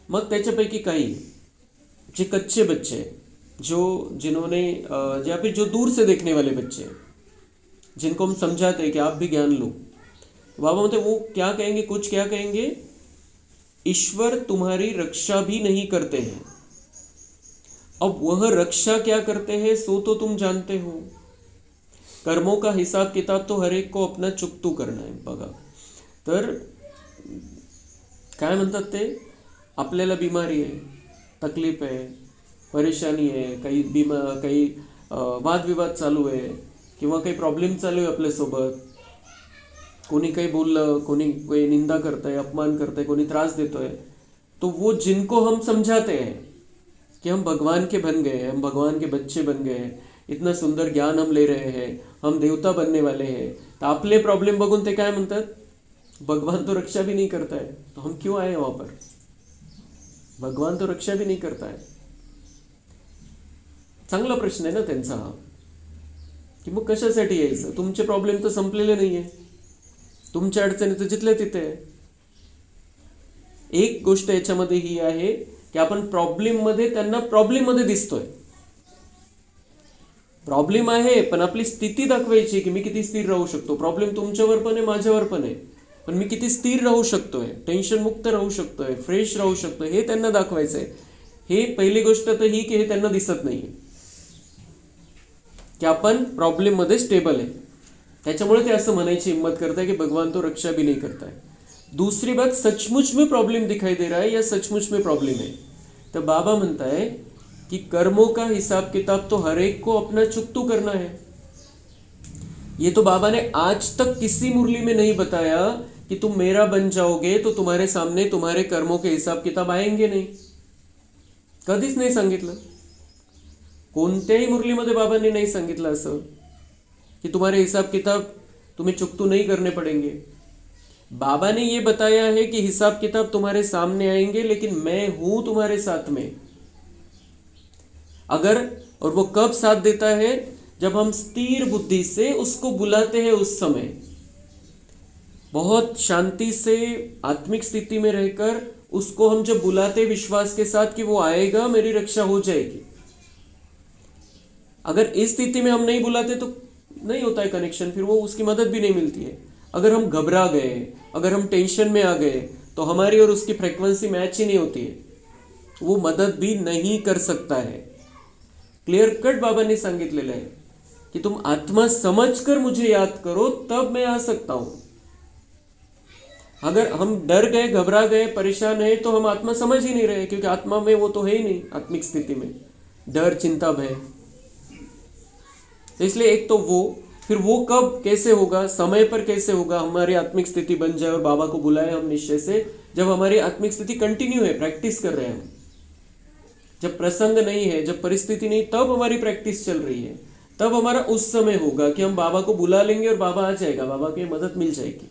मग त्याच्यापैकी काही जे कच्चे बच्चे, जिन्होंने या फिर जो दूर से देखने वाले बच्चे, जिनको हम समझाते हैं कि आप भी ज्ञान लो, बाबा मतलब वो क्या कहेंगे, कुछ क्या कहेंगे, ईश्वर तुम्हारी रक्षा भी नहीं करते हैं, अब वह रक्षा क्या करते हैं सो तो तुम जानते हो। कर्मों का हिसाब किताब तो हर एक को अपना चुकतू करना है। बघा, तर काय म्हणतात ते, आपल्याला बिमारी आहे, तकलीफ आहे, परेशानी आहे, काही वादविवाद चालू आहे किंवा काही प्रॉब्लेम चालू आहे आपल्यासोबत, कोणी काही बोललं, कोई निंदा करतंय, अपमान करतंय, कोणी त्रास देतोय, तो वो जिनको हम समझाते हैं कि हम भगवान के बन गए हैं, हम भगवान के बच्चे बन गए हैं, इतना सुंदर ज्ञान हम ले रहे हैं, हम देवता बनने वाले हैं, तो आपले प्रॉब्लेम बघून ते काय म्हणतात, भगवान तो रक्षा भी नहीं करता है, तो हम क्यों आए वहां पर, भगवान तो रक्षा भी नहीं करता है। चांगला प्रश्न आहे ना त्यांचा हा, की मग कशासाठी यायचं, तुमचे प्रॉब्लेम तर संपलेले नाहीये, तुमच्या अडचणी तर जिथल्या तिथे आहे। एक गोष्ट याच्यामध्ये ही आहे की आपण प्रॉब्लेम मध्ये त्यांना प्रॉब्लेम मध्ये दिसतोय, प्रॉब्लेम आहे पण आपली स्थिती दाखवायची की मी किती स्थिर राहू शकतो। प्रॉब्लेम तुमच्यावर पण आहे, माझ्यावर पण आहे, पण मी किती स्थिर राहू शकतोय, टेन्शन मुक्त राहू शकतोय, फ्रेश राहू शकतोय, हे त्यांना दाखवायचं आहे. हे पहिली गोष्ट तर ही की हे त्यांना दिसत नाहीये की आपण प्रॉब्लेम मध्ये स्टेबल आहे. त्याच्यामुळे ते असं म्हणायची हिम्मत करताय कि भगवान तो रक्षा भी नहीं करता है. दूसरी बात, सचमुच में प्रॉब्लम दिखाई दे रहा है या सचमुच में प्रॉब्लम है. तो बाबा म्हणता है कि कर्मों का हिसाब किताब तो हर एक को अपना चुकतू करना है. ये तो बाबा ने आज तक किसी मुरली में नहीं बताया कि तुम मेरा बन जाओगे तो तुम्हारे सामने तुम्हारे कर्मों के हिसाब किताब आएंगे नहीं. कधीच नाही सांगितलं. कोणत्याही मुरलीमध्ये बाबांनी नाही सांगितलं असं कि तुम्हारे हिसाब किताब तुम्हें चुकतू नहीं करने पड़ेंगे. बाबा ने ये बताया है कि हिसाब किताब तुम्हारे सामने आएंगे, लेकिन मैं हूं तुम्हारे साथ में. अगर, और वो कब साथ देता है, जब हम स्थिर बुद्धि से उसको बुलाते हैं. उस समय बहुत शांति से आत्मिक स्थिति में रहकर उसको हम जब बुलाते विश्वास के साथ कि वो आएगा, मेरी रक्षा हो जाएगी. अगर इस स्थिति में हम नहीं बुलाते तो नहीं होता है कनेक्शन, फिर वो उसकी मदद भी नहीं मिलती है. अगर हम घबरा गए, अगर हम टेंशन में आ गए, तो हमारी और उसकी फ्रीक्वेंसी मैच ही नहीं होती है, वो मदद भी नहीं कर सकता है. क्लियर कट बाबा ने सांगितलेलं आहे कि तुम आत्मा समझकर मुझे याद करो, तब मैं आ सकता हूं. अगर हम डर गए, घबरा गए, परेशान है, तो हम आत्मा समझ ही नहीं रहे, क्योंकि आत्मा में वो तो है ही नहीं. आत्मिक स्थिति में डर, चिंता, भय. इसलिए एक तो वो, फिर वो कब कैसे होगा, समय पर कैसे होगा, हमारी आत्मिक स्थिति बन जाए और बाबा को बुलाए हम निश्चय से, जब हमारी आत्मिक स्थिति कंटिन्यू है, प्रैक्टिस कर रहे हैं हम. जब प्रसंग नहीं है, जब परिस्थिति नहीं, तब हमारी प्रैक्टिस चल रही है, तब हमारा उस समय होगा कि हम बाबा को बुला लेंगे और बाबा आ जाएगा, बाबा की मदद मिल जाएगी.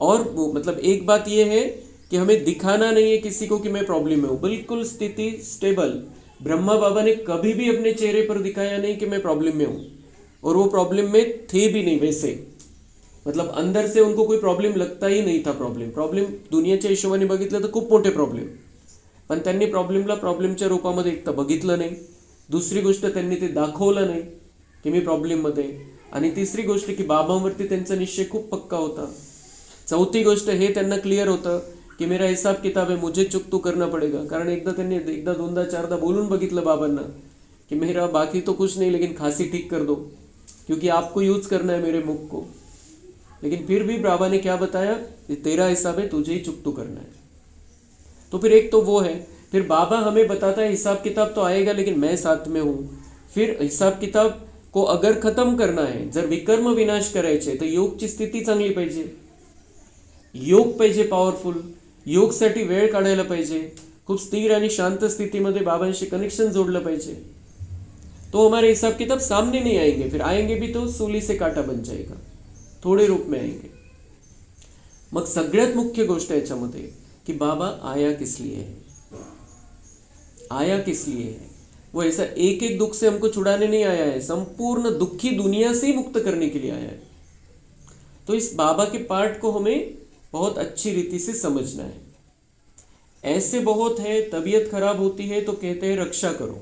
और वो मतलब एक बात ये है कि हमें दिखाना नहीं है किसी को कि मैं प्रॉब्लम में हूं. बिल्कुल स्थिति स्टेबल. ब्रह्मा बाबा ने कभी भी अपने चेहरे पर दिखाया नहीं कि मैं प्रॉब्लम में हूं, और वो प्रॉब्लम में थे भी नहीं वैसे. मतलब अंदर से उनको कोई प्रॉब्लेम लगता ही नाही था. प्रॉब्लेम दुनियाच्या हिशोबाने बघितलं तर खूप मोठे प्रॉब्लेम, पण त्यांनी प्रॉब्लेमला प्रॉब्लेमच्या रूपामध्ये एक तर बघितलं नाही, दुसरी गोष्ट त्यांनी ते दाखवलं नाही की मी प्रॉब्लेममध्ये, आणि तिसरी गोष्ट की बाबांवरती त्यांचा निश्चय खूप पक्का होता. चौथी गोष्ट हे त्यांना क्लिअर होतं कि मेरा हिसाब किताब है, मुझे चुकतू करना पड़ेगा. कारण एकदा दोनदा चारदा बोलून बघितलं बाबांना कि मेरा बाकी तो कुछ नहीं, लेकिन खांसी ठीक कर दो, क्योंकि आपको यूज करना है मेरे मुख को. लेकिन फिर भी बाबा ने क्या बताया, तेरा हिसाब है, तुझे ही चुकतू करना है. तो फिर एक तो वो है. फिर बाबा हमें बताता है हिसाब किताब तो आएगा, लेकिन मैं साथ में हूं. फिर हिसाब किताब को अगर खत्म करना है, जर विकर्म विनाश करायचे, तर योगची स्थिती चांगली पाहिजे, योग पाहिजे पॉवरफुल. योगसाठी वेळ काढायला पाहिजे, खूप स्थिर आणि शांत स्थितीमध्ये बाबांशी कनेक्शन जोडलं पाहिजे. तो हमारे हिसाब किताब सामने नहीं आएंगे, फिर आएंगे भी तो सूली से काटा बन जाएगा, थोड़े रूप में आएंगे. मग सगळ्यात मुख्य गोष्ट है याच्यामध्ये कि बाबा आया किस लिए है. आया किस लिए है? वो ऐसा एक एक दुख से हमको छुड़ाने नहीं आया है, संपूर्ण दुखी दुनिया से ही मुक्त करने के लिए आया है. तो इस बाबा के पार्ट को हमें बहुत अच्छी रीति से समझना है. ऐसे बहुत है, तबीयत खराब होती है तो कहते हैं रक्षा करो.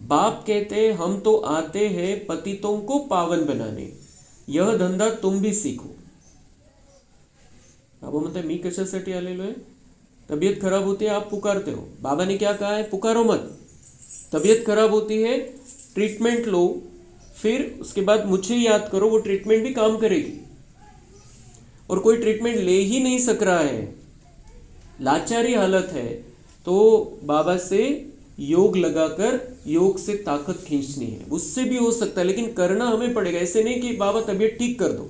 बाप कहते हैं हम तो आते हैं पतितों को पावन बनाने, यह धंधा तुम भी सीखो. बाबा म्हणते मी कशासाठी आलेलो आहे, तबीयत खराब होती है आप पुकारते हो, बाबा ने क्या कहा है, पुकारो मत. तबीयत खराब होती है, ट्रीटमेंट लो, फिर उसके बाद मुझे याद करो, वो ट्रीटमेंट भी काम करेगी. और कोई ट्रीटमेंट ले ही नहीं सक रहा है, लाचारी हालत है, तो बाबा से योग लगाकर योग से ताकत खींचनी है. उससे भी हो सकता है, लेकिन करना हमें पड़ेगा. ऐसे नहीं कि बाबा तबीयत ठीक कर दो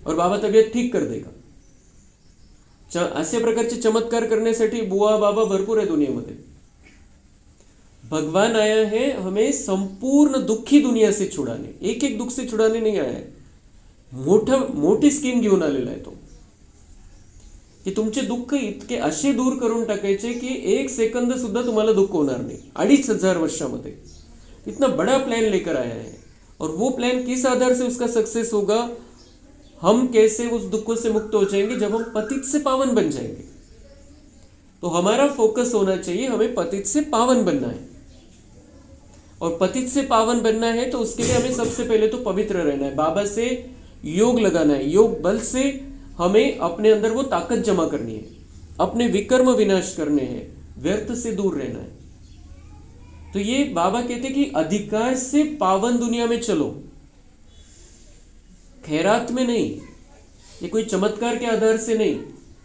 और बाबा तबीयत ठीक कर देगा. अशा प्रकारचे चमत्कार करण्यासाठी बुवा बाबा भरपूर आहे दुनियामध्ये. भगवान आया है हमें संपूर्ण दुखी दुनिया से छुड़ाने, एक एक दुख से छुड़ाने नहीं आया है. मोठी स्कीम घेऊन आलेला आहे तो की तुमचे दुःख इतके असे दूर करून टाकायचे की एक सेकंद सुद्धा तुम्हाला दुःख होणार नाही. 2500 वर्षामध्ये इतना बड़ा प्लान लेकर आया है. और वो प्लान किस आधार से उसका सक्सेस होगा, हम कैसे उस दुखों से मुक्त हो जाएंगे, जब हम पतित से पावन बन जाएंगे. तो हमारा फोकस होना चाहिए, हमें पतित से पावन बनना है. और पतित से पावन बनना है तो उसके लिए हमें सबसे पहले तो पवित्र रहना है. बाबा से योग लगाना है, योग बल से हमें अपने अंदर वो ताकत जमा करनी है, अपने विकर्म विनाश करने हैं, व्यर्थ से दूर रहना है। तो ये बाबा कहते कि अधिकार से पावन दुनिया में चलो, खैरात में नहीं, ये कोई चमत्कार के आधार से नहीं।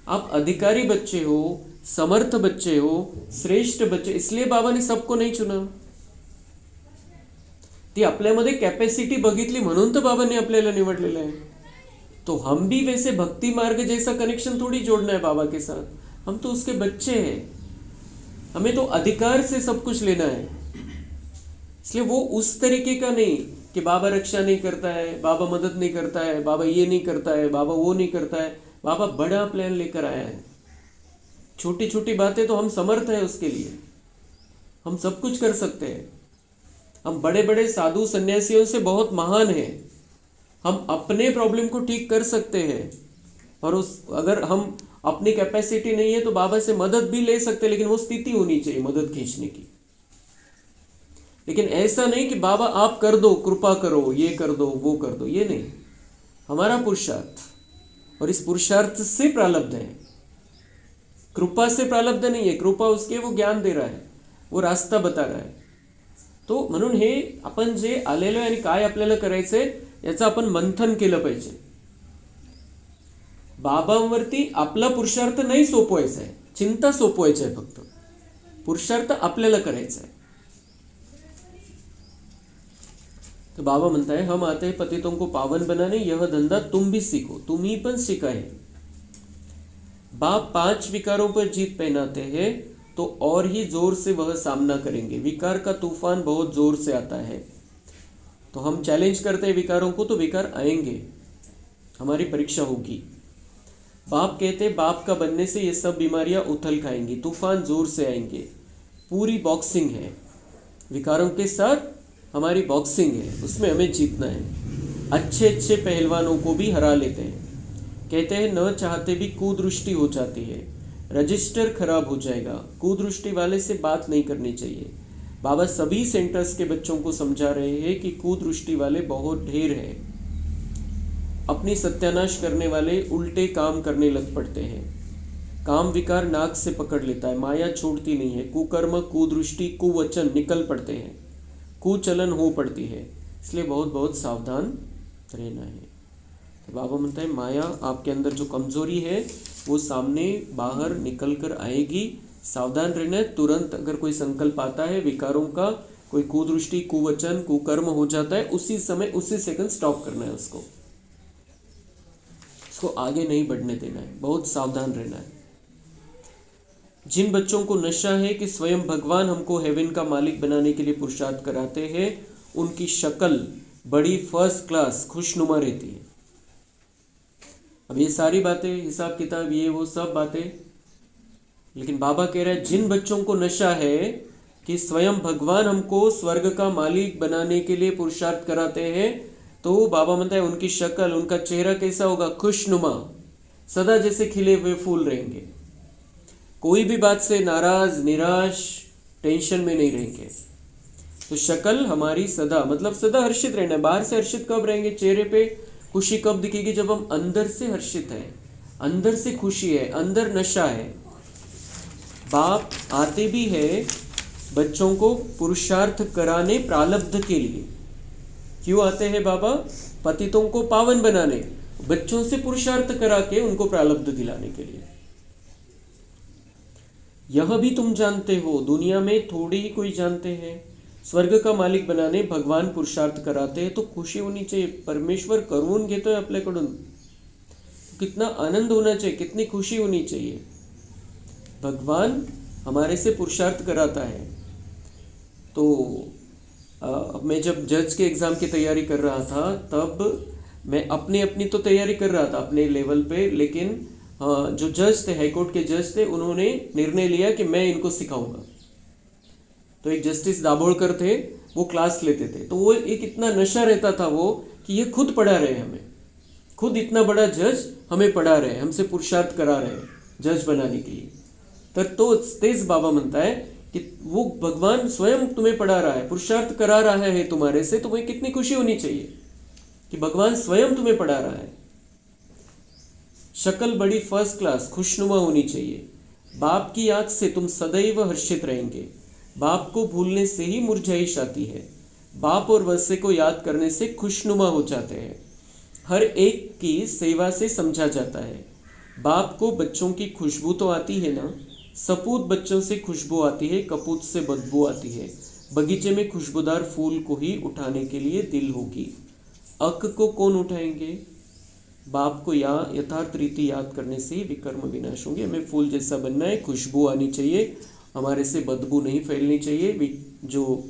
आप अधिकारी बच्चे हो, समर्थ बच्चे हो, श्रेष्ठ बच्चे, इसलिए बाबा ने सबको नाही चुना। ती आपल्यामध्ये कॅपॅसिटी बघितली म्हणून तर बाबांनी आपल्याला निवडलेलं है। तो हम भी वैसे भक्ति मार्ग जैसा कनेक्शन थोड़ी जोड़ना है बाबा के साथ, हम तो उसके बच्चे हैं, हमें तो अधिकार से सब कुछ लेना है। इसलिए वो उस तरीके का नहीं कि बाबा रक्षा नहीं करता है, बाबा मदद नहीं करता है, बाबा ये नहीं करता है, बाबा वो नहीं करता है। बाबा बड़ा प्लान लेकर आया है। छोटी छोटी बातें तो हम समर्थ है उसके लिए, हम सब कुछ कर सकते हैं। हम बड़े बड़े साधु सन्यासियों से बहुत महान हैं, हम अपने प्रॉब्लम को ठीक कर सकते हैं। और उस अगर हम अपनी कैपेसिटी नहीं है तो बाबा से मदद भी ले सकते हैं, लेकिन वो स्थिति होनी चाहिए मदद खींचने की। लेकिन ऐसा नहीं कि बाबा आप कर दो, कृपा करो, ये कर दो, वो कर दो, ये नहीं। हमारा पुरुषार्थ, और इस पुरुषार्थ से प्रारब्ध है, कृपा से प्रारब्ध नहीं है। कृपा उसके वो ज्ञान दे रहा है, वो रास्ता बता रहा है। तो म्हणून हे आपण जे आलेलो आहे आणि काय आपल्याला करायचंय याचं आपण मंथन केलं पाहिजे। बाबांवरती आपला पुरुषार्थ नाही सोपवायचा आहे, चिंता सोपवायची आहे, फक्त पुरुषार्थ आपल्याला करायचा आहे। तो बाबा म्हणता है हम आते हैं पतितों को पावन बनाने, यह धंधा तुम भी सीखो, तुम ही पण सीखा है। बाप 5 विकारों पर जीत पहनाते हैं तो और ही जोर से वह सामना करेंगे। विकार का तूफान बहुत जोर से आता है, तो हम चैलेंज करते हैं विकारों को, तो विकार आएंगे, हमारी परीक्षा होगी। बाप कहते हैं बाप का बनने से ये सब बीमारियां उथल खाएंगी, तूफान जोर से आएंगे। पूरी बॉक्सिंग है, विकारों के साथ हमारी बॉक्सिंग है, उसमें हमें जीतना है। अच्छे अच्छे पहलवानों को भी हरा लेते हैं। कहते हैं न चाहते भी कुदृष्टि हो जाती है, रजिस्टर खराब हो जाएगा, कुदृष्टि वाले से बात नहीं करनी चाहिए। बाबा सभी सेंटर्स के बच्चों को समझा रहे हैं कि कुदृष्टि वाले बहुत ढेर हैं, अपनी सत्यानाश करने वाले उल्टे काम करने लग पड़ते हैं। काम विकार नाक से पकड़ लेता है, माया छोड़ती नहीं है, कुकर्म, कुदृष्टि, कुवचन निकल पड़ते हैं, कुचलन हो पड़ती है, इसलिए बहुत बहुत सावधान रहना है। तो बाबा म्हणता है माया आपके अंदर जो कमजोरी है वो सामने बाहर निकल कर आएगी, सावधान रहना है। तुरंत अगर कोई संकल्प आता है विकारों का, कोई कुदृष्टि, कुवचन, कुकर्म हो जाता है, उसी समय उसी सेकंड स्टॉप करना है, उसको आगे नहीं बढ़ने देना है, बहुत सावधान रहना है। जिन बच्चों को नशा है कि स्वयं भगवान हमको हेवन का मालिक बनाने के लिए पुरुषार्थ कराते हैं, उनकी शक्ल बड़ी फर्स्ट क्लास खुशनुमा रहती है। अब ये सारी बातें, हिसाब किताब, ये वो सब बातें, लेकिन बाबा कह रहे हैं जिन बच्चों को नशा है कि स्वयं भगवान हमको स्वर्ग का मालिक बनाने के लिए पुरुषार्थ कराते हैं, तो बाबा म्हणता है उनकी शक्ल, उनका चेहरा कैसा होगा? खुशनुमा, सदा जैसे खिले हुए फूल रहेंगे, कोई भी बात से नाराज, निराश, टेंशन में नहीं रहेंगे। तो शक्ल हमारी सदा, मतलब सदा हर्षित रहना है। बाहर से हर्षित कब रहेंगे? चेहरे पे खुशी कब दिखेगी? जब हम अंदर से हर्षित हैं, अंदर से खुशी है, अंदर नशा है। बाप आते भी है बच्चों को पुरुषार्थ कराने प्रारब्ध के लिए। क्यों आते हैं बाबा? पतितों को पावन बनाने, बच्चों से पुरुषार्थ करा के उनको प्रारब्ध दिलाने के लिए। यह भी तुम जानते हो, दुनिया में थोड़ी ही कोई जानते हैं, स्वर्ग का मालिक बनाने भगवान पुरुषार्थ कराते हैं, तो खुशी होनी चाहिए। परमेश्वर करून घेतोय आपल्याकडून, कितना आनंद होना चाहिए, कितनी खुशी होनी चाहिए। भगवान हमारे से पुरुषार्थ कराता है। तो मैं जब जज के एग्ज़ाम की तैयारी कर रहा था, तब मैं अपनी तो तैयारी कर रहा था अपने लेवल पे, लेकिन जो जज थे, हाईकोर्ट के जज थे, उन्होंने निर्णय लिया कि मैं इनको सिखाऊंगा। तो एक जस्टिस दाभोलकर थे, वो क्लास लेते थे, तो वो एक इतना नशा रहता था वो कि ये खुद पढ़ा रहे हैं हमें, खुद इतना बड़ा जज हमें पढ़ा रहे हैं, हमसे पुरुषार्थ करा रहे हैं जज बनाने के लिए। तो तेज बाबा म्हणता है कि वो भगवान स्वयं तुम्हें पढ़ा रहा है, पुरुषार्थ करा रहा है तुम्हारे से, तुम्हें कितनी खुशी होनी चाहिए। कि भगवान स्वयं तुम्हें पढ़ा रहा है। शक्ल बड़ी फर्स्ट क्लास खुशनुमा होनी चाहिए। बाप की याद से तुम सदैव हर्षित रहेंगे। बाप को भूलने से ही मुरझाइश आती है। बाप और वसे को याद करने से खुशनुमा हो जाते हैं। हर एक की सेवा से समझा जाता है। बाप को बच्चों की खुशबू तो आती है ना। सपूत बच्चों से खुशबू आती है, कपूत से बदबू आती है। बगीचे में खुशबूदार फूल को ही उठाने के लिए दिल होगी। अक को कौन उठाएंगे? बाप को यथार्थ रीति याद करने से ही विकर्म विनाश होंगे। हमें फूल जैसा बनना है, खुशबू आनी चाहिए, हमारे से बदबू नहीं फैलनी चाहिए। जो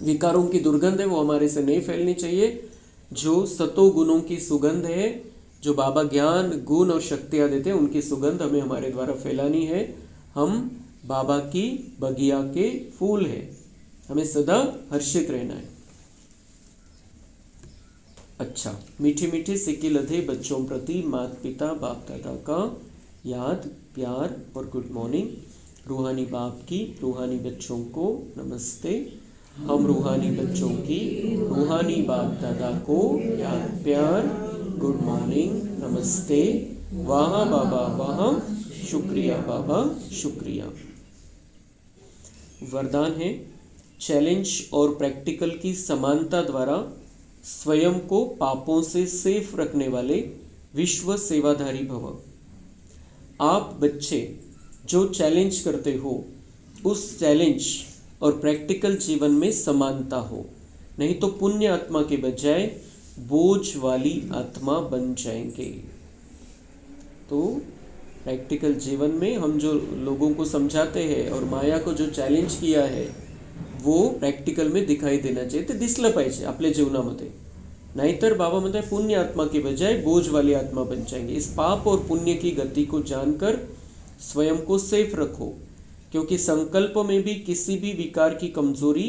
विकारों की दुर्गंध है वो हमारे से नहीं फैलनी चाहिए। जो सतो गुणों की सुगंध है, जो बाबा ज्ञान गुण और शक्तियाँ देते हैं, उनकी सुगंध हमें हमारे द्वारा फैलानी है। हम बाबा की बगिया के फूल हैं, हमें सदा हर्षित रहना है। अच्छा, मीठी मीठी सिक्की लधे बच्चों प्रति माता पिता बाप दादा का याद, प्यार और गुड मॉर्निंग। रूहानी बाप की रूहानी बच्चों को नमस्ते। हम रूहानी बच्चों की रूहानी बाप दादा को याद, प्यार, गुड मॉर्निंग, नमस्ते। वाह बाबा वाह, शुक्रिया बाबा शुक्रिया। वरदान है, चैलेंज और प्रैक्टिकल की समानता द्वारा स्वयं को पापों से सेफ रखने वाले विश्व सेवाधारी भव। आप बच्चे जो चैलेंज करते हो, उस चैलेंज और प्रैक्टिकल जीवन में समानता हो, नहीं तो पुण्य आत्मा के बजाय बोझ वाली आत्मा बन जाएंगे। तो प्रैक्टिकल जीवन में हम जो लोगों को समझाते हैं और माया को जो चॅलेंज किया है वो प्रॅक्टिकल में दिखाई देना चाहिए, ते दिसलं पाहिजे आपल्या जीवनामध्ये। नाहीतर बाबा म्हणते पुण्य आत्मा के बजाय बोझ वाली आत्मा बन जाएंगे। इस पाप और पुण्य की गति को जानकर स्वयं को सेफ रखो, क्योंकि संकल्प में भी किसी भी विकार की कमजोरी,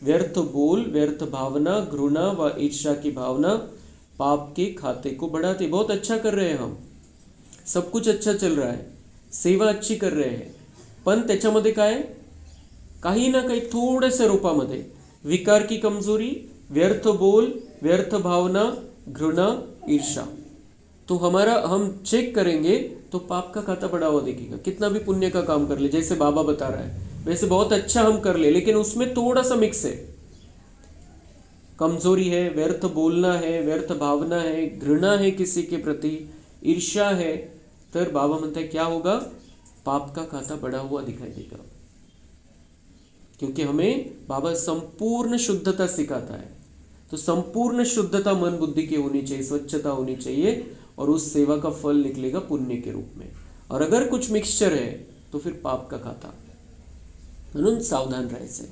व्यर्थ बोल, व्यर्थ भावना, घृणा व ईर्ष्या की भावना पाप के खाते को बढ़ाते। बहुत अच्छा कर रहे हैं हम, सब कुछ अच्छा चल रहा है, सेवा अच्छी कर रहे हैं, पण त्याच्यामध्ये काय, काही ना काही थोड्याशा रूपामध्ये विकार की कमजोरी, व्यर्थ बोल, व्यर्थ भावना, घृणा, ईर्ष्या, तो हमारा हम चेक करेंगे तो पाप का खाता बढ़ा हुआ दिखेगा। कितना भी पुण्य का काम कर ले, जैसे बाबा बता रहा है वैसे बहुत अच्छा हम कर ले, लेकिन उसमें थोड़ा सा मिक्स है, कमजोरी है, व्यर्थ बोलना है, व्यर्थ भावना है, घृणा है किसी के प्रति, ईर्ष्या है, तर बाबा म्हणता है क्या होगा, पाप का खाता बढ़ा हुआ दिखाई देगा। क्योंकि हमें बाबा संपूर्ण शुद्धता सिखाता है, तो संपूर्ण शुद्धता मन बुद्धि की होनी चाहिए, स्वच्छता होनी चाहिए, और उस सेवा का फल निकलेगा पुण्य के रूप में। और अगर कुछ मिक्सचर है तो फिर पाप का खाता, म्हणून सावधान राहायचं।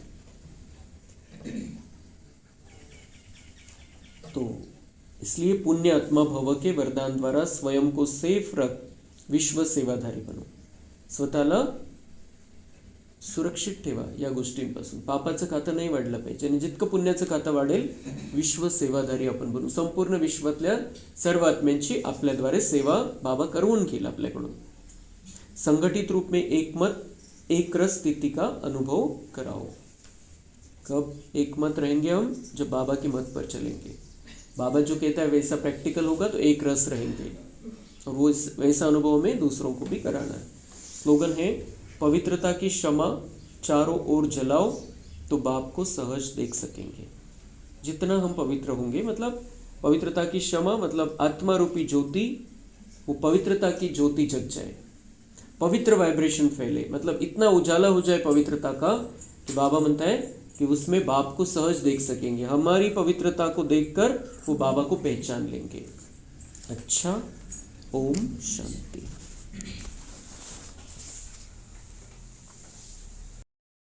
तो इसलिए पुण्य आत्मा भव के वरदान द्वारा स्वयं को सेफ रख, विश्व सेवाधारी बनो, स्वतःला सुरक्षित ठेवा या गोष्टींपासून। पापाचं खातं नाही वाढलं पाहिजे, आणि जितकं पुण्याचं खातं वाढेल विश्व सेवाधारी आपण बनू। संपूर्ण विश्वातल्या सर्व आत्म्यांची आपल्याद्वारे सेवा बाबा करवून घेईल आपल्याकडून। संगठित रूप में एक मत एक रस स्थिति का अनुभव कराओ। कब एक मत रहेंगे हम, जब बाबा के मत पर चलेंगे। बाबा जो कहता है वैसा प्रैक्टिकल होगा तो एक रस रहेंगे, और वो वैसा अनुभव में दूसरों को भी कराना है। स्लोगन है, पवित्रता की क्षमा चारों ओर जलाओ तो बाप को सहज देख सकेंगे। जितना हम पवित्र होंगे, मतलब पवित्रता की क्षमा मतलब आत्मा रूपी ज्योति, वो पवित्रता की ज्योति जग जाए, पवित्र वाइब्रेशन फैले, मतलब इतना उजाला हो जाए पवित्रता का कि बाबा म्हणता है कि उसमें बाप को सहज देख सकेंगे। हमारी पवित्रता को देखकर वो बाबा को पहचान लेंगे। अच्छा, ओम शांति।